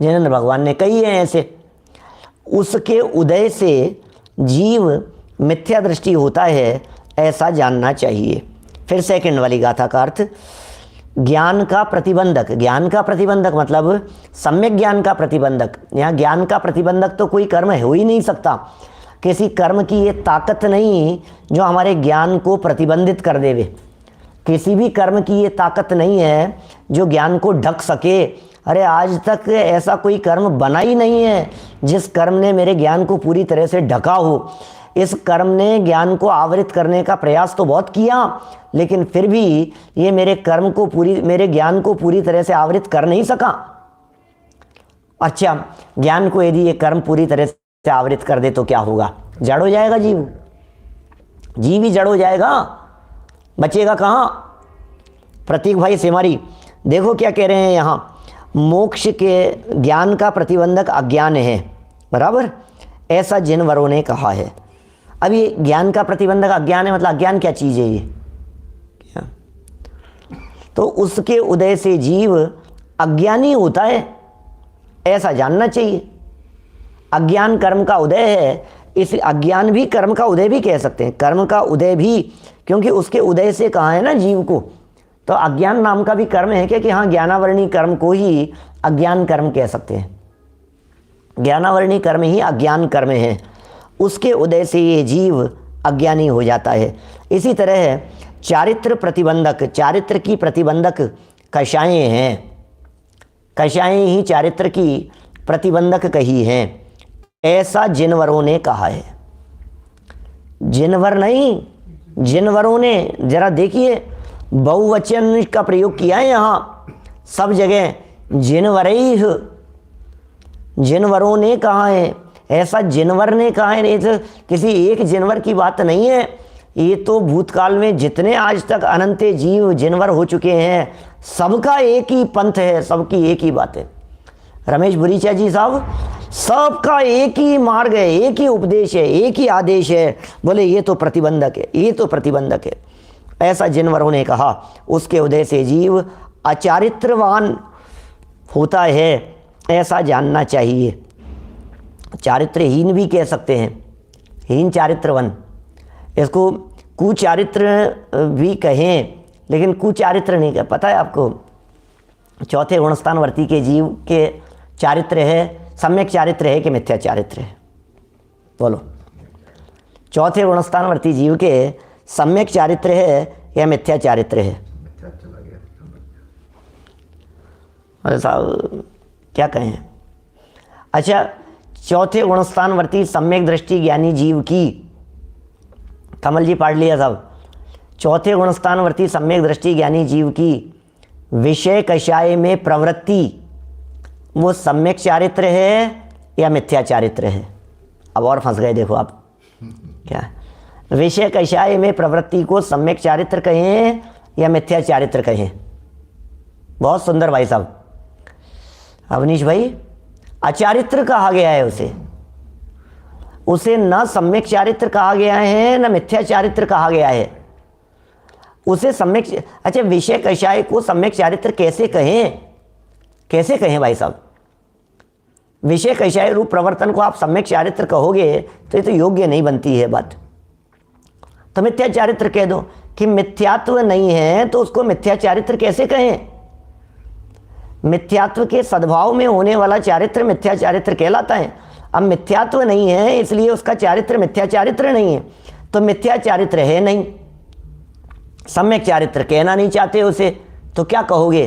जिनेंद्र भगवान ने कही है ऐसे। उसके उदय से जीव मिथ्या दृष्टि होता है, ऐसा जानना चाहिए। फिर सेकंड वाली गाथा का अर्थ, ज्ञान का प्रतिबंधक। ज्ञान का प्रतिबंधक मतलब सम्यक ज्ञान का प्रतिबंधक। यहाँ ज्ञान का प्रतिबंधक तो कोई कर्म हो ही नहीं सकता, किसी कर्म की ये ताकत नहीं जो हमारे ज्ञान को प्रतिबंधित कर देवे। किसी भी कर्म की ये ताकत नहीं है जो ज्ञान को ढक सके। अरे आज तक ऐसा कोई कर्म बना ही नहीं है जिस कर्म ने मेरे ज्ञान को पूरी तरह से ढका हो। इस कर्म ने ज्ञान को आवृत करने का प्रयास तो बहुत किया, लेकिन फिर भी ये मेरे ज्ञान को पूरी तरह से आवृत कर नहीं सका। अच्छा, ज्ञान को यदि ये कर्म पूरी तरह से आवृत कर दे तो क्या होगा? जड़ हो जाएगा जीव, जीव ही जड़ हो जाएगा, बचेगा कहाँ? प्रतीक भाई सेमारी देखो क्या कह रहे हैं यहाँ, मोक्ष के ज्ञान का प्रतिबंधक अज्ञान है, बराबर, ऐसा जिन वरों ने कहा है। अब ये ज्ञान का प्रतिबंधक अज्ञान है, मतलब अज्ञान क्या चीज़ है ये? क्या? तो उसके उदय से जीव अज्ञानी होता है, ऐसा जानना चाहिए। अज्ञान कर्म का उदय है, इस अज्ञान भी कर्म का उदय भी कह सकते हैं, कर्म का उदय भी, क्योंकि उसके उदय से कहा है ना जीव को। तो अज्ञान नाम का भी कर्म है क्या कि हाँ, ज्ञानावरणी कर्म को ही अज्ञान कर्म कह सकते हैं। ज्ञानावरणी कर्म ही अज्ञान कर्म है, उसके उदय से ये जीव अज्ञानी हो जाता है। इसी तरह चारित्र प्रतिबंधक, चारित्र की प्रतिबंधक कषायें हैं, कषायें ही चारित्र की प्रतिबंधक कही हैं, ऐसा जिनवरों ने कहा है। जिनवर नहीं, जिनवरों ने। जरा देखिए बहुवचन का प्रयोग किया है यहाँ सब जगह, जिनवरैः, जिनवरों ने कहा है, ऐसा जिनवर ने कहा है। नहीं तो किसी एक जिनवर की बात नहीं है, ये तो भूतकाल में जितने आज तक अनंत जीव जिनवर हो चुके हैं सबका एक ही पंथ है, सबकी एक ही बात है। रमेश बुरीचा जी साहब, सबका एक ही मार्ग है, एक ही उपदेश है, एक ही आदेश है। बोले ये तो प्रतिबंधक है, ये तो प्रतिबंधक है, ऐसा जिनवरों ने कहा। उसके उदय से जीव अचारित्रवान होता है, ऐसा जानना चाहिए। चारित्रहीन भी कह सकते हैं, हीन चारित्रवन, इसको कुचारित्र भी कहें, लेकिन कुचारित्र नहीं कह। पता है आपको, चौथे गुणस्थानवर्ती के जीव के चारित्र है, सम्यक चारित्र है कि मिथ्या चारित्र है? बोलो, चौथे गुणस्थानवर्ती जीव के सम्यक चारित्र है या मिथ्या चारित्र है? अरे साहब क्या कहें। अच्छा, चौथे गुणस्थानवर्ती सम्यक दृष्टि ज्ञानी जीव की, कमल जी पढ़ लिया साहब, चौथे गुणस्थानवर्ती सम्यक दृष्टि ज्ञानी जीव की विषय कषाय में प्रवृत्ति वो सम्यक चारित्र है या मिथ्या चारित्र है? अब और फंस गए देखो आप। क्या विषय कषाय में प्रवृत्ति को सम्यक चारित्र कहें या मिथ्या चारित्र कहें? बहुत सुंदर भाई साहब। अवनीश भाई, अचारित्र कहा गया है उसे, उसे न सम्यक चारित्र कहा गया है न मिथ्या चारित्र कहा गया है, उसे सम्यक। अच्छा, विषय कषाय को सम्यक चारित्र कैसे कहें? कैसे कहें भाई साहब? विषय कषाय रूप प्रवर्तन को आप सम्यक चारित्र कहोगे तो ये तो योग्य नहीं बनती है बात। तो मिथ्या चारित्र कह दो कि मिथ्यात्व नहीं है तो उसको मिथ्या चारित्र कैसे कहें? मिथ्यात्व के सद्भाव में होने वाला चारित्र मिथ्या चारित्र कहलाता है। अब मिथ्यात्व नहीं है इसलिए उसका चारित्र मिथ्या चारित्र नहीं है, तो मिथ्या चारित्र है नहीं, सम्यक चारित्र कहना नहीं चाहते उसे, तो क्या कहोगे?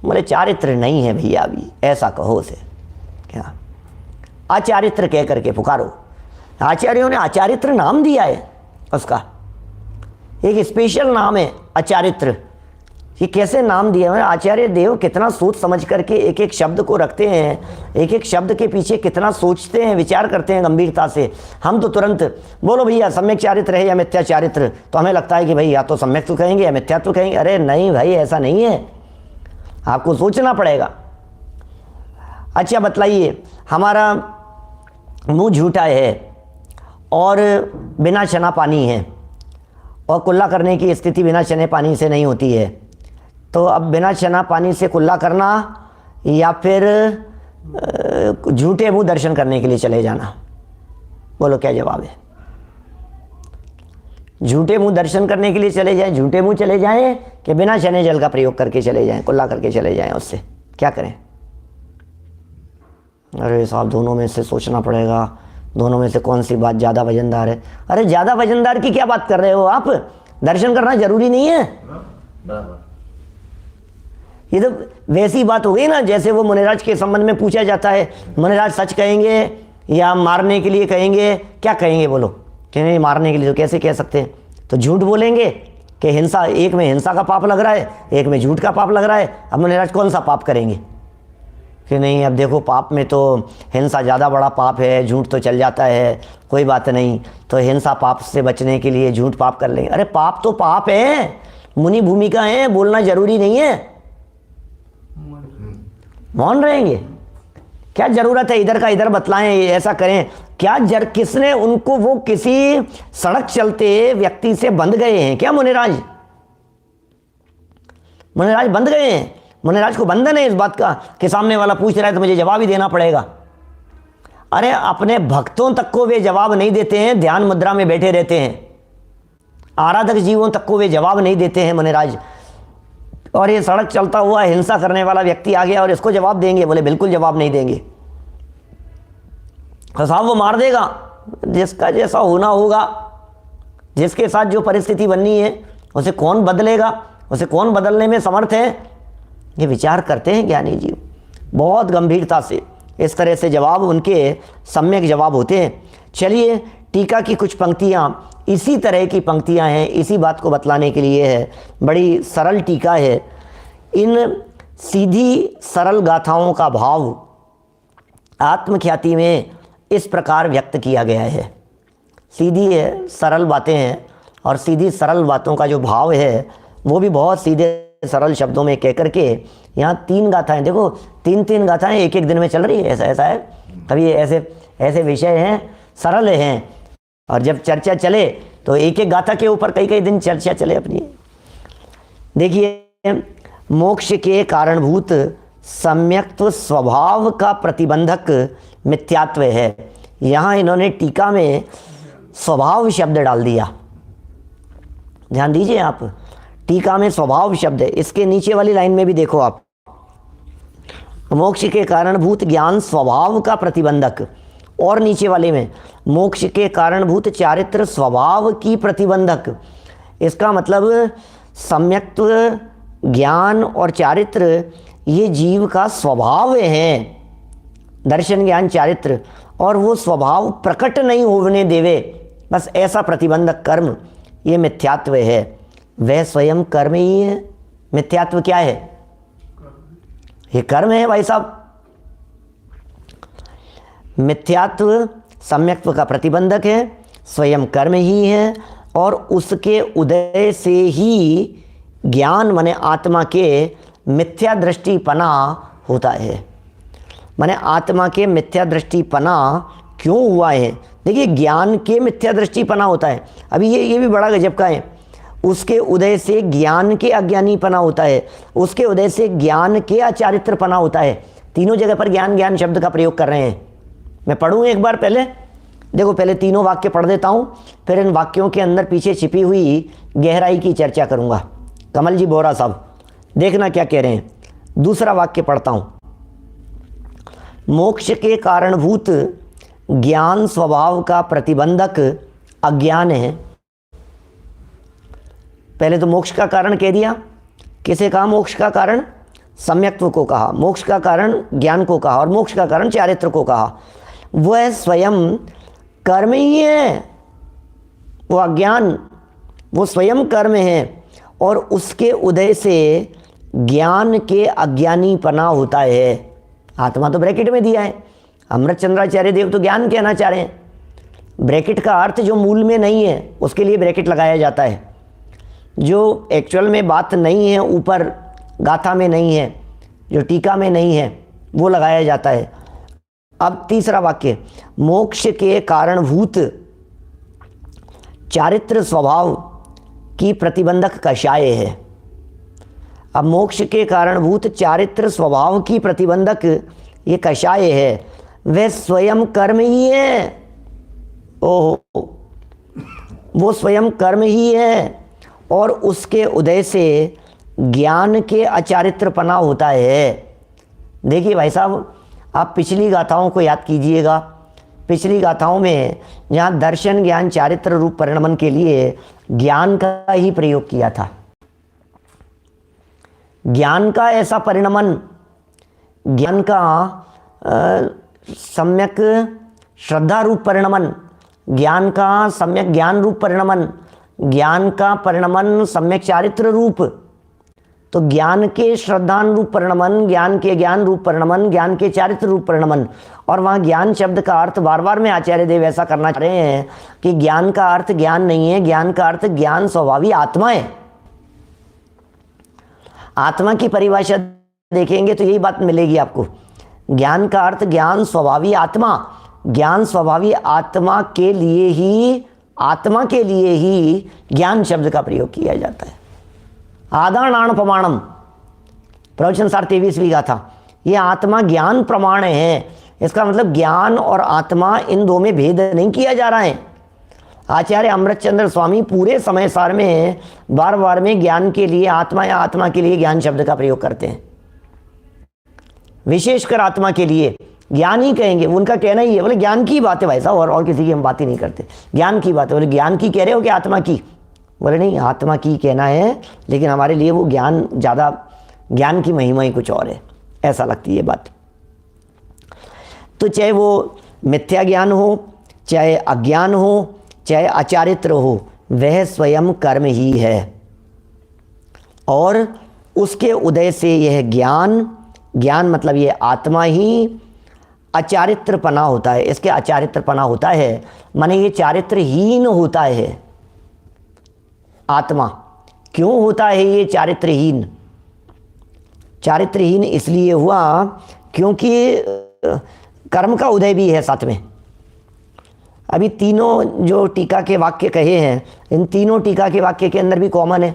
बोले चारित्र नहीं है भैया, अभी ऐसा कहो उसे। क्या आचारित्र कह करके पुकारो। आचार्यों ने आचारित्र नाम दिया है, उसका एक स्पेशल नाम है आचारित्र। ये कैसे नाम दिया है? आचार्य देव कितना सोच समझ करके एक एक शब्द को रखते हैं, एक एक शब्द के पीछे कितना सोचते हैं, विचार करते हैं गंभीरता से। हम तो तुरंत बोलो भैया सम्यक चारित्र है या मिथ्या चारित्र, तो हमें लगता है कि भाई या तो सम्यक तो कहेंगे या मिथ्या तो कहेंगे। अरे नहीं भाई, ऐसा नहीं है, आपको सोचना पड़ेगा। अच्छा बतलाइए, हमारा मुंह झूठा है और बिना छना पानी है, और कुल्ला करने की स्थिति बिना छने पानी से नहीं होती है, तो अब बिना छना पानी से कुल्ला करना या फिर झूठे मुंह दर्शन करने के लिए चले जाना? बोलो क्या जवाब है? झूठे मुंह दर्शन करने के लिए चले जाएं, झूठे मुंह चले जाएं कि बिना छने जल का प्रयोग करके चले जाएं, कुल्ला करके चले जाएं? उससे क्या करें? अरे साहब, दोनों में से सोचना पड़ेगा, दोनों में से कौन सी बात ज़्यादा वजनदार है? अरे ज़्यादा वजनदार की क्या बात कर रहे हो आप? दर्शन करना जरूरी नहीं है। ये तो वैसी बात हो गई ना जैसे वो मुनिराज के संबंध में पूछा जाता है, मुनिराज सच कहेंगे या मारने के लिए कहेंगे? क्या कहेंगे? बोलो कि नहीं मारने के लिए, तो कैसे कह सकते हैं? तो झूठ बोलेंगे कि हिंसा, एक में हिंसा का पाप लग रहा है, एक में झूठ का पाप लग रहा है। अब मुनिराज कौन सा पाप करेंगे? कि नहीं अब देखो पाप में तो हिंसा ज़्यादा बड़ा पाप है, झूठ तो चल जाता है, कोई बात नहीं, तो हिंसा पाप से बचने के लिए झूठ पाप कर लेंगे। अरे पाप तो पाप है, मुनि भूमिका है, बोलना जरूरी नहीं है। मौन रहेंगे? क्या जरूरत है इधर का इधर बतलाएं, ऐसा करें क्या? किसने उनको, वो किसी सड़क चलते व्यक्ति से बंध गए हैं क्या मुनिराज? मुनिराज बंध गए हैं? मुनिराज को बंधन है इस बात का कि सामने वाला पूछ रहा है तो मुझे जवाब ही देना पड़ेगा? अरे अपने भक्तों तक को वे जवाब नहीं देते हैं, ध्यान मुद्रा में बैठे रहते हैं। आराधक जीवों तक को वे जवाब नहीं देते हैं मुनिराज, और ये सड़क चलता हुआ हिंसा करने वाला व्यक्ति आ गया और इसको जवाब देंगे? बोले बिल्कुल जवाब नहीं देंगे। तो साहब वो मार देगा, जिसका जैसा होना होगा, जिसके साथ जो परिस्थिति बननी है उसे कौन बदलेगा, उसे कौन बदलने में समर्थ है? ये विचार करते हैं ज्ञानी जी बहुत गंभीरता से। इस तरह से जवाब उनके सम्यक जवाब होते हैं। चलिए टीका की कुछ पंक्तियाँ इसी तरह की पंक्तियाँ हैं, इसी बात को बतलाने के लिए है। बड़ी सरल टीका है। इन सीधी सरल गाथाओं का भाव आत्मख्याति में इस प्रकार व्यक्त किया गया है। सीधी है, सरल बातें हैं, और सीधी सरल बातों का जो भाव है वो भी बहुत सीधे सरल शब्दों में कह करके यहाँ 3 गाथाएं, देखो 3 गाथाएं एक दिन में चल रही है। ऐसा है, कभी ऐसे विषय हैं, सरल हैं, और जब चर्चा चले तो एक गाथा के ऊपर कई दिन चर्चा चले अपनी। देखिए, मोक्ष के कारणभूत सम्यक्त्व स्वभाव का प्रतिबंधक मिथ्यात्व है। यहाँ इन्होंने टीका में स्वभाव शब्द डाल दिया। ध्यान दीजिए आप, टीका में स्वभाव शब्द है। इसके नीचे वाली लाइन में भी देखो आप, मोक्ष के कारणभूत ज्ञान स्वभाव का प्रतिबंधक, और नीचे वाले में मोक्ष के कारणभूत चारित्र स्वभाव की प्रतिबंधक। इसका मतलब सम्यक्त्व, ज्ञान और चारित्र ये जीव का स्वभाव है, दर्शन ज्ञान चारित्र, और वो स्वभाव प्रकट नहीं होने देवे, बस ऐसा प्रतिबंधक कर्म ये मिथ्यात्व है। वह स्वयं कर्म ही है। मिथ्यात्व क्या है? ये कर्म है भाई साहब। मिथ्यात्व सम्यक्त्व का प्रतिबंधक है, स्वयं कर्म ही है, और उसके उदय से ही ज्ञान माने आत्मा के मिथ्या दृष्टिपना होता है। माने आत्मा के मिथ्या दृष्टिपना क्यों हुआ है? देखिए, ज्ञान के मिथ्या दृष्टिपना होता है। अभी ये भी बड़ा गजब का है। उसके उदय से ज्ञान के अज्ञानीपना होता है, उसके उदय से ज्ञान के अचारित्रपना होता है। तीनों जगह पर ज्ञान ज्ञान शब्द का प्रयोग कर रहे हैं। मैं पढ़ूँ एक बार पहले, देखो पहले तीनों वाक्य पढ़ देता हूँ, फिर इन वाक्यों के अंदर पीछे छिपी हुई गहराई की चर्चा करूँगा। कमल जी बोरा साहब देखना क्या कह रहे हैं। दूसरा वाक्य पढ़ता हूँ। मोक्ष के कारणभूत ज्ञान स्वभाव का प्रतिबंधक अज्ञान है। पहले तो मोक्ष का कारण कह दिया। किसे कहा मोक्ष का कारण? सम्यक्त्व को कहा। मोक्ष का कारण ज्ञान को कहा, और मोक्ष का कारण चारित्र को कहा। वह स्वयं कर्म ही है। वो अज्ञान, वो स्वयं कर्म है, और उसके उदय से ज्ञान के अज्ञानीपना होता है। आत्मा तो ब्रैकेट में दिया है। अमृत चंद्राचार्य देव तो ज्ञान कहना चाह रहे हैं। ब्रैकेट का अर्थ जो मूल में नहीं है उसके लिए ब्रैकेट लगाया जाता है। जो एक्चुअल में बात नहीं है, ऊपर गाथा में नहीं है, जो टीका में नहीं है, वो लगाया जाता है। अब तीसरा वाक्य, मोक्ष के कारणभूत चारित्र स्वभाव की प्रतिबंधक कषाय है। अब मोक्ष के कारणभूत चारित्र स्वभाव की प्रतिबंधक ये कषाय है। वह स्वयं कर्म ही है। ओहो, वो स्वयं कर्म ही है, और उसके उदय से ज्ञान के अचारित्रपना होता है। देखिए भाई साहब, आप पिछली गाथाओं को याद कीजिएगा। पिछली गाथाओं में जहाँ दर्शन ज्ञान चारित्र रूप परिणमन के लिए ज्ञान का ही प्रयोग किया था। ज्ञान का ऐसा परिणमन, ज्ञान का सम्यक श्रद्धा रूप परिणमन, ज्ञान का सम्यक ज्ञान रूप परिणमन, ज्ञान का परिणमन सम्यक चारित्र रूप। तो ज्ञान के श्रद्धान रूप परिणमन, ज्ञान के ज्ञान रूप परिणमन, ज्ञान के चारित्र रूप परिणमन। और वहाँ ज्ञान शब्द का अर्थ बार बार में आचार्य देव ऐसा करना चाह रहे हैं कि ज्ञान का अर्थ ज्ञान नहीं है, ज्ञान का अर्थ ज्ञान स्वभावी आत्मा है। आत्मा की परिभाषा देखेंगे तो यही बात मिलेगी आपको। ज्ञान का अर्थ ज्ञान स्वभावी आत्मा। ज्ञान स्वभावी आत्मा के लिए ही ज्ञान शब्द का प्रयोग किया जाता है। आदानाण प्रमाणम, प्रवचन सार 23वीं गाथा। ये आत्मा ज्ञान प्रमाण है। इसका मतलब ज्ञान और आत्मा इन दो में भेद नहीं किया जा रहा है। आचार्य अमृतचंद्र स्वामी पूरे समय सार में बार बार में ज्ञान के लिए आत्मा या आत्मा के लिए ज्ञान शब्द का प्रयोग करते हैं। विशेषकर आत्मा के लिए ज्ञान ही कहेंगे, उनका कहना ही है। बोले ज्ञान की बात है भाई साहब, और किसी की हम बात ही नहीं करते। ज्ञान की बात है। बोले ज्ञान की कह रहे हो कि आत्मा की? बोले नहीं, आत्मा की कहना है, लेकिन हमारे लिए वो ज्ञान ज़्यादा ज्ञान की महिमा ही कुछ और है, ऐसा लगती है बात। तो चाहे वो मिथ्या ज्ञान हो, चाहे अज्ञान हो, चाहे अचारित्र हो, वह स्वयं कर्म ही है। और उसके उदय से यह ज्ञान मतलब ये आत्मा ही अचारित्रपना होता है। इसके अचारित्रपना होता है, माने ये चारित्रहीन होता है। आत्मा क्यों होता है ये चारित्रहीन? चारित्रहीन इसलिए हुआ क्योंकि कर्म का उदय भी है साथ में। अभी तीनों जो टीका के वाक्य कहे हैं, इन तीनों टीका के वाक्य के अंदर भी कॉमन है।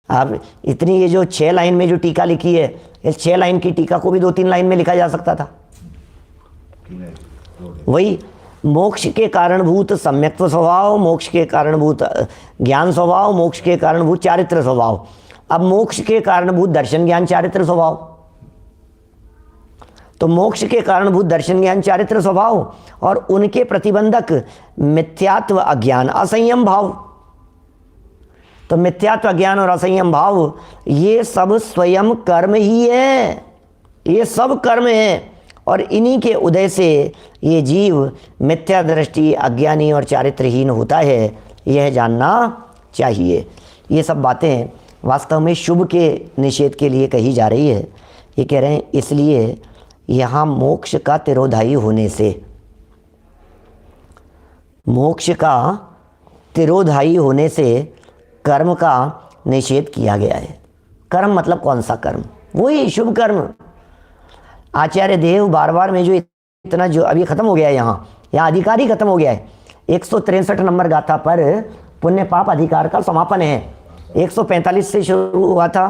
अब इतनी ये जो 6 लाइन में जो टीका लिखी है, इस 6 लाइन की टीका को भी 2-3 लाइन में लिखा जा सकता था। वही मोक्ष के कारणभूत सम्यक्त्व स्वभाव, मोक्ष के कारणभूत ज्ञान स्वभाव, मोक्ष के कारणभूत चारित्र स्वभाव। अब मोक्ष के कारणभूत दर्शन ज्ञान चारित्र स्वभाव, तो मोक्ष के कारणभूत दर्शन ज्ञान चारित्र स्वभाव और उनके प्रतिबंधक मिथ्यात्व अज्ञान असंयम भाव। तो मिथ्यात्व अज्ञान और असंयम भाव ये सब स्वयं कर्म ही है, ये सब कर्म है। और इन्हीं के उदय से ये जीव मिथ्या दृष्टि, अज्ञानी और चारित्रहीन होता है, यह जानना चाहिए। ये सब बातें वास्तव में शुभ के निषेध के लिए कही जा रही है। ये कह रहे हैं इसलिए यहाँ मोक्ष का तिरोधायी होने से, मोक्ष का तिरोधायी होने से कर्म का निषेध किया गया है। कर्म मतलब कौन सा कर्म? वही शुभ कर्म। आचार्य देव बार बार में जो इतना जो अभी खत्म हो गया है, यहाँ अधिकार ही खत्म हो गया है। 163 नंबर गाथा पर पुण्य पाप अधिकार का समापन है। 145 से शुरू हुआ था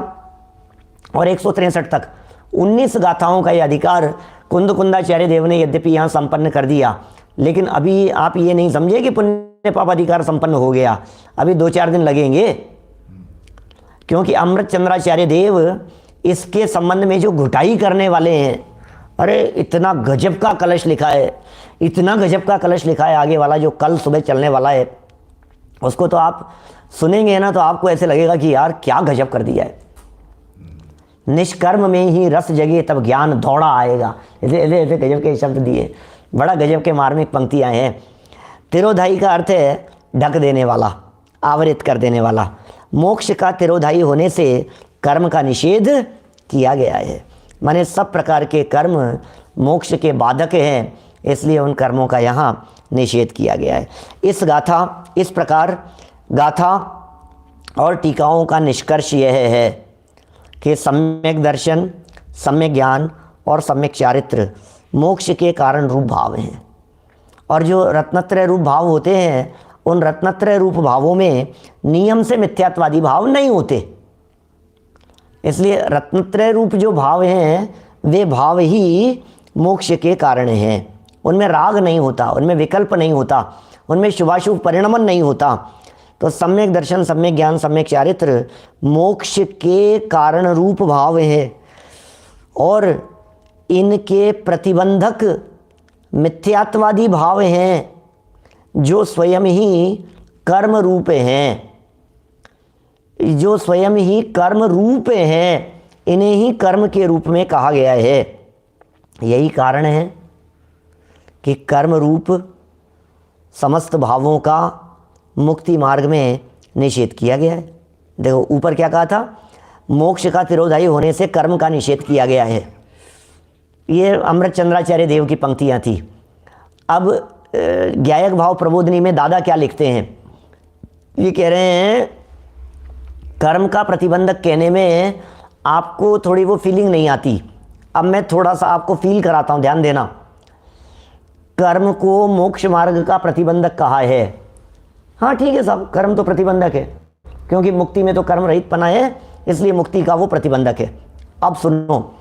और 163 तक 19 गाथाओं का ये अधिकार कुंदाचार्य देव ने यद्यपि यहाँ संपन्न कर दिया, लेकिन अभी आप ये नहीं समझे कि पुण्य पाप अधिकार संपन्न हो गया। अभी 2-4 दिन लगेंगे, क्योंकि अमृत चंद्राचार्य देव इसके संबंध में जो घुटाई करने वाले हैं, अरे इतना गजब का कलश लिखा है, इतना गजब का कलश लिखा है। आगे वाला जो कल सुबह चलने वाला है, उसको तो आप सुनेंगे ना तो आपको ऐसे लगेगा कि यार क्या गजब कर दिया है। निष्कर्म में ही रस जगे तब ज्ञान दौड़ा आएगा, ऐसे गजब के शब्द दिए, बड़ा गजब के मार्मिक पंक्तियाँ हैं। तिरोधाई का अर्थ है ढक देने वाला, आवरित कर देने वाला। मोक्ष का तिरोधाई होने से कर्म का निषेध किया गया है, माने सब प्रकार के कर्म मोक्ष के बाधक हैं, इसलिए उन कर्मों का यहाँ निषेध किया गया है। इस प्रकार गाथा और टीकाओं का निष्कर्ष यह है कि सम्यक दर्शन, सम्यक ज्ञान और सम्यक चारित्र मोक्ष के कारण रूप भाव हैं। और जो रत्नत्रय रूप भाव होते हैं, उन रत्नत्रय रूप भावों में नियम से मिथ्यात्वादी भाव नहीं होते। इसलिए रत्नत्रय रूप जो भाव हैं, वे भाव ही मोक्ष के कारण हैं। उनमें राग नहीं होता, उनमें विकल्प नहीं होता, उनमें शुभाशुभ परिणमन नहीं होता। तो सम्यक दर्शन, सम्यक ज्ञान, सम्यक चारित्र मोक्ष के कारण रूप भाव है और इनके प्रतिबंधक मिथ्यात्वादी भाव हैं, जो स्वयं ही कर्म रूप हैं, जो स्वयं ही कर्म रूप हैं। इन्हें ही कर्म के रूप में कहा गया है। यही कारण है कि कर्म रूप समस्त भावों का मुक्ति मार्ग में निषेध किया गया है। देखो ऊपर क्या कहा था, मोक्ष का तिरोधाई होने से कर्म का निषेध किया गया है। ये अमृत चंद्राचार्य देव की पंक्तियाँ थी। अब ज्ञायक भाव प्रबोधनी में दादा क्या लिखते हैं, ये कह रहे हैं कर्म का प्रतिबंधक कहने में आपको थोड़ी वो फीलिंग नहीं आती। अब मैं थोड़ा सा आपको फील कराता हूँ, ध्यान देना। कर्म को मोक्ष मार्ग का प्रतिबंधक कहा है। हाँ ठीक है साहब, कर्म तो प्रतिबंधक है, क्योंकि मुक्ति में तो कर्म रहित पना है, इसलिए मुक्ति का वो प्रतिबंधक है। अब सुनो,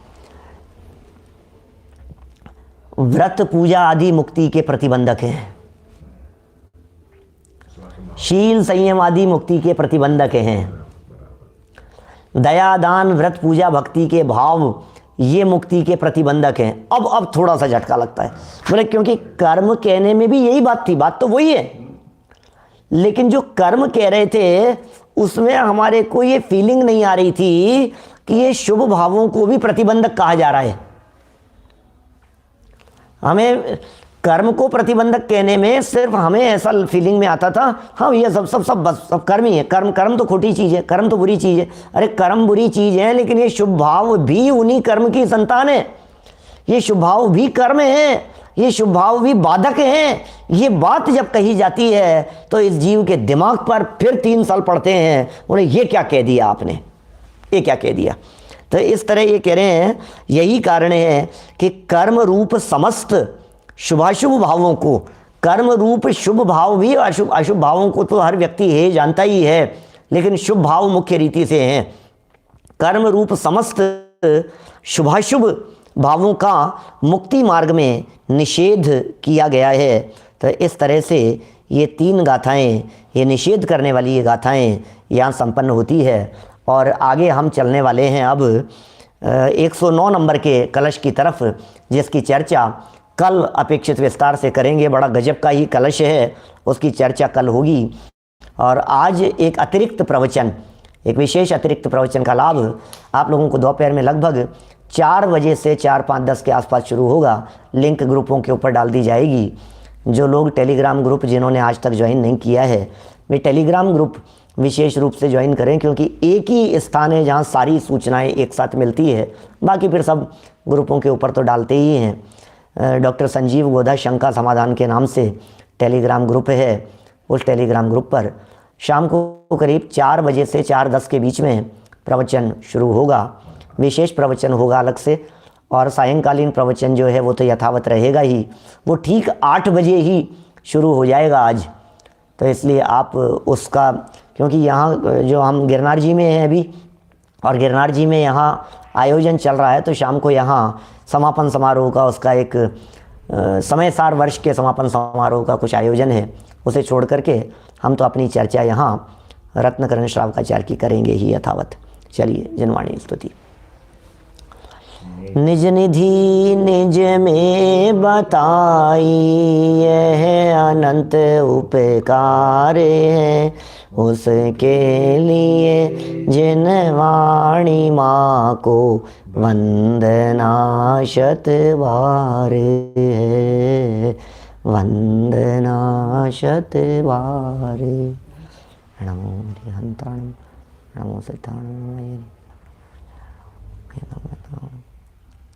व्रत पूजा आदि मुक्ति के प्रतिबंधक हैं, शील संयम आदि मुक्ति के प्रतिबंधक हैं, दया दान व्रत पूजा भक्ति के भाव ये मुक्ति के प्रतिबंधक हैं। अब थोड़ा सा झटका लगता है, बोले क्योंकि कर्म कहने में भी यही बात थी, बात तो वही है, लेकिन जो कर्म कह रहे थे उसमें हमारे को ये फीलिंग नहीं आ रही थी कि ये शुभ भावों को भी प्रतिबंधक कहा जा रहा है। हमें कर्म को प्रतिबंधक कहने में सिर्फ हमें ऐसा फीलिंग में आता था, हाँ ये सब बस सब कर्म ही है, कर्म तो खोटी चीज़ है, कर्म तो बुरी चीज़ है। अरे कर्म बुरी चीज़ है, लेकिन ये शुभ भाव भी उन्हीं कर्म की संतान है। ये शुभ भाव भी कर्म है, ये शुभ भाव भी बाधक हैं। ये बात जब कही जाती है तो इस जीव के दिमाग पर फिर 3 साल पड़ते हैं, उन्हें ये क्या कह दिया आपने, ये क्या कह दिया। तो इस तरह ये कह रहे हैं, यही कारण है कि कर्म रूप समस्त शुभाशुभ भावों को, कर्म रूप शुभ भाव भी अशुभ अशुभ भावों को तो हर व्यक्ति है जानता ही है, लेकिन शुभ भाव मुख्य रीति से हैं। कर्म रूप समस्त शुभाशुभ भावों का मुक्ति मार्ग में निषेध किया गया है। तो इस तरह से ये 3 गाथाएं, ये निषेध करने वाली ये गाथाएं यहाँ संपन्न होती है। और आगे हम चलने वाले हैं अब 109 नंबर के कलश की तरफ, जिसकी चर्चा कल अपेक्षित विस्तार से करेंगे। बड़ा गजब का ही कलश है, उसकी चर्चा कल होगी। और आज एक अतिरिक्त प्रवचन, एक विशेष अतिरिक्त प्रवचन का लाभ आप लोगों को दोपहर में लगभग 4 बजे से 4-5-10 के आसपास शुरू होगा। लिंक ग्रुपों के ऊपर डाल दी जाएगी। जो लोग टेलीग्राम ग्रुप जिन्होंने आज तक ज्वाइन नहीं किया है, वे टेलीग्राम ग्रुप विशेष रूप से ज्वाइन करें, क्योंकि एक ही स्थान है जहां सारी सूचनाएं एक साथ मिलती है। बाकी फिर सब ग्रुपों के ऊपर तो डालते ही हैं। डॉक्टर संजीव गोधा शंका समाधान के नाम से टेलीग्राम ग्रुप है। उस टेलीग्राम ग्रुप पर शाम को करीब 4 बजे से 4:10 के बीच में प्रवचन शुरू होगा। विशेष प्रवचन होगा अलग से, और सायंकालीन प्रवचन जो है वो तो यथावत रहेगा ही, वो ठीक 8 बजे ही शुरू हो जाएगा आज। तो इसलिए आप उसका, क्योंकि यहाँ जो हम गिरनार जी में हैं अभी, और गिरनार जी में यहाँ आयोजन चल रहा है, तो शाम को यहाँ समापन समारोह का उसका एक समय सार वर्ष के समापन समारोह का कुछ आयोजन है। उसे छोड़ करके हम तो अपनी चर्चा यहाँ रत्नकरण श्रावकाचार्य की करेंगे ही यथावत। चलिए जिनवाणी स्तुति। निज निधि निज में बताई, यह अनंत उपकार है, उसके लिए जिन वाणी माँ को वंदना शत बार है, वंदना शत बार। नमो हरिहंताणं, नमो सिद्धाणं।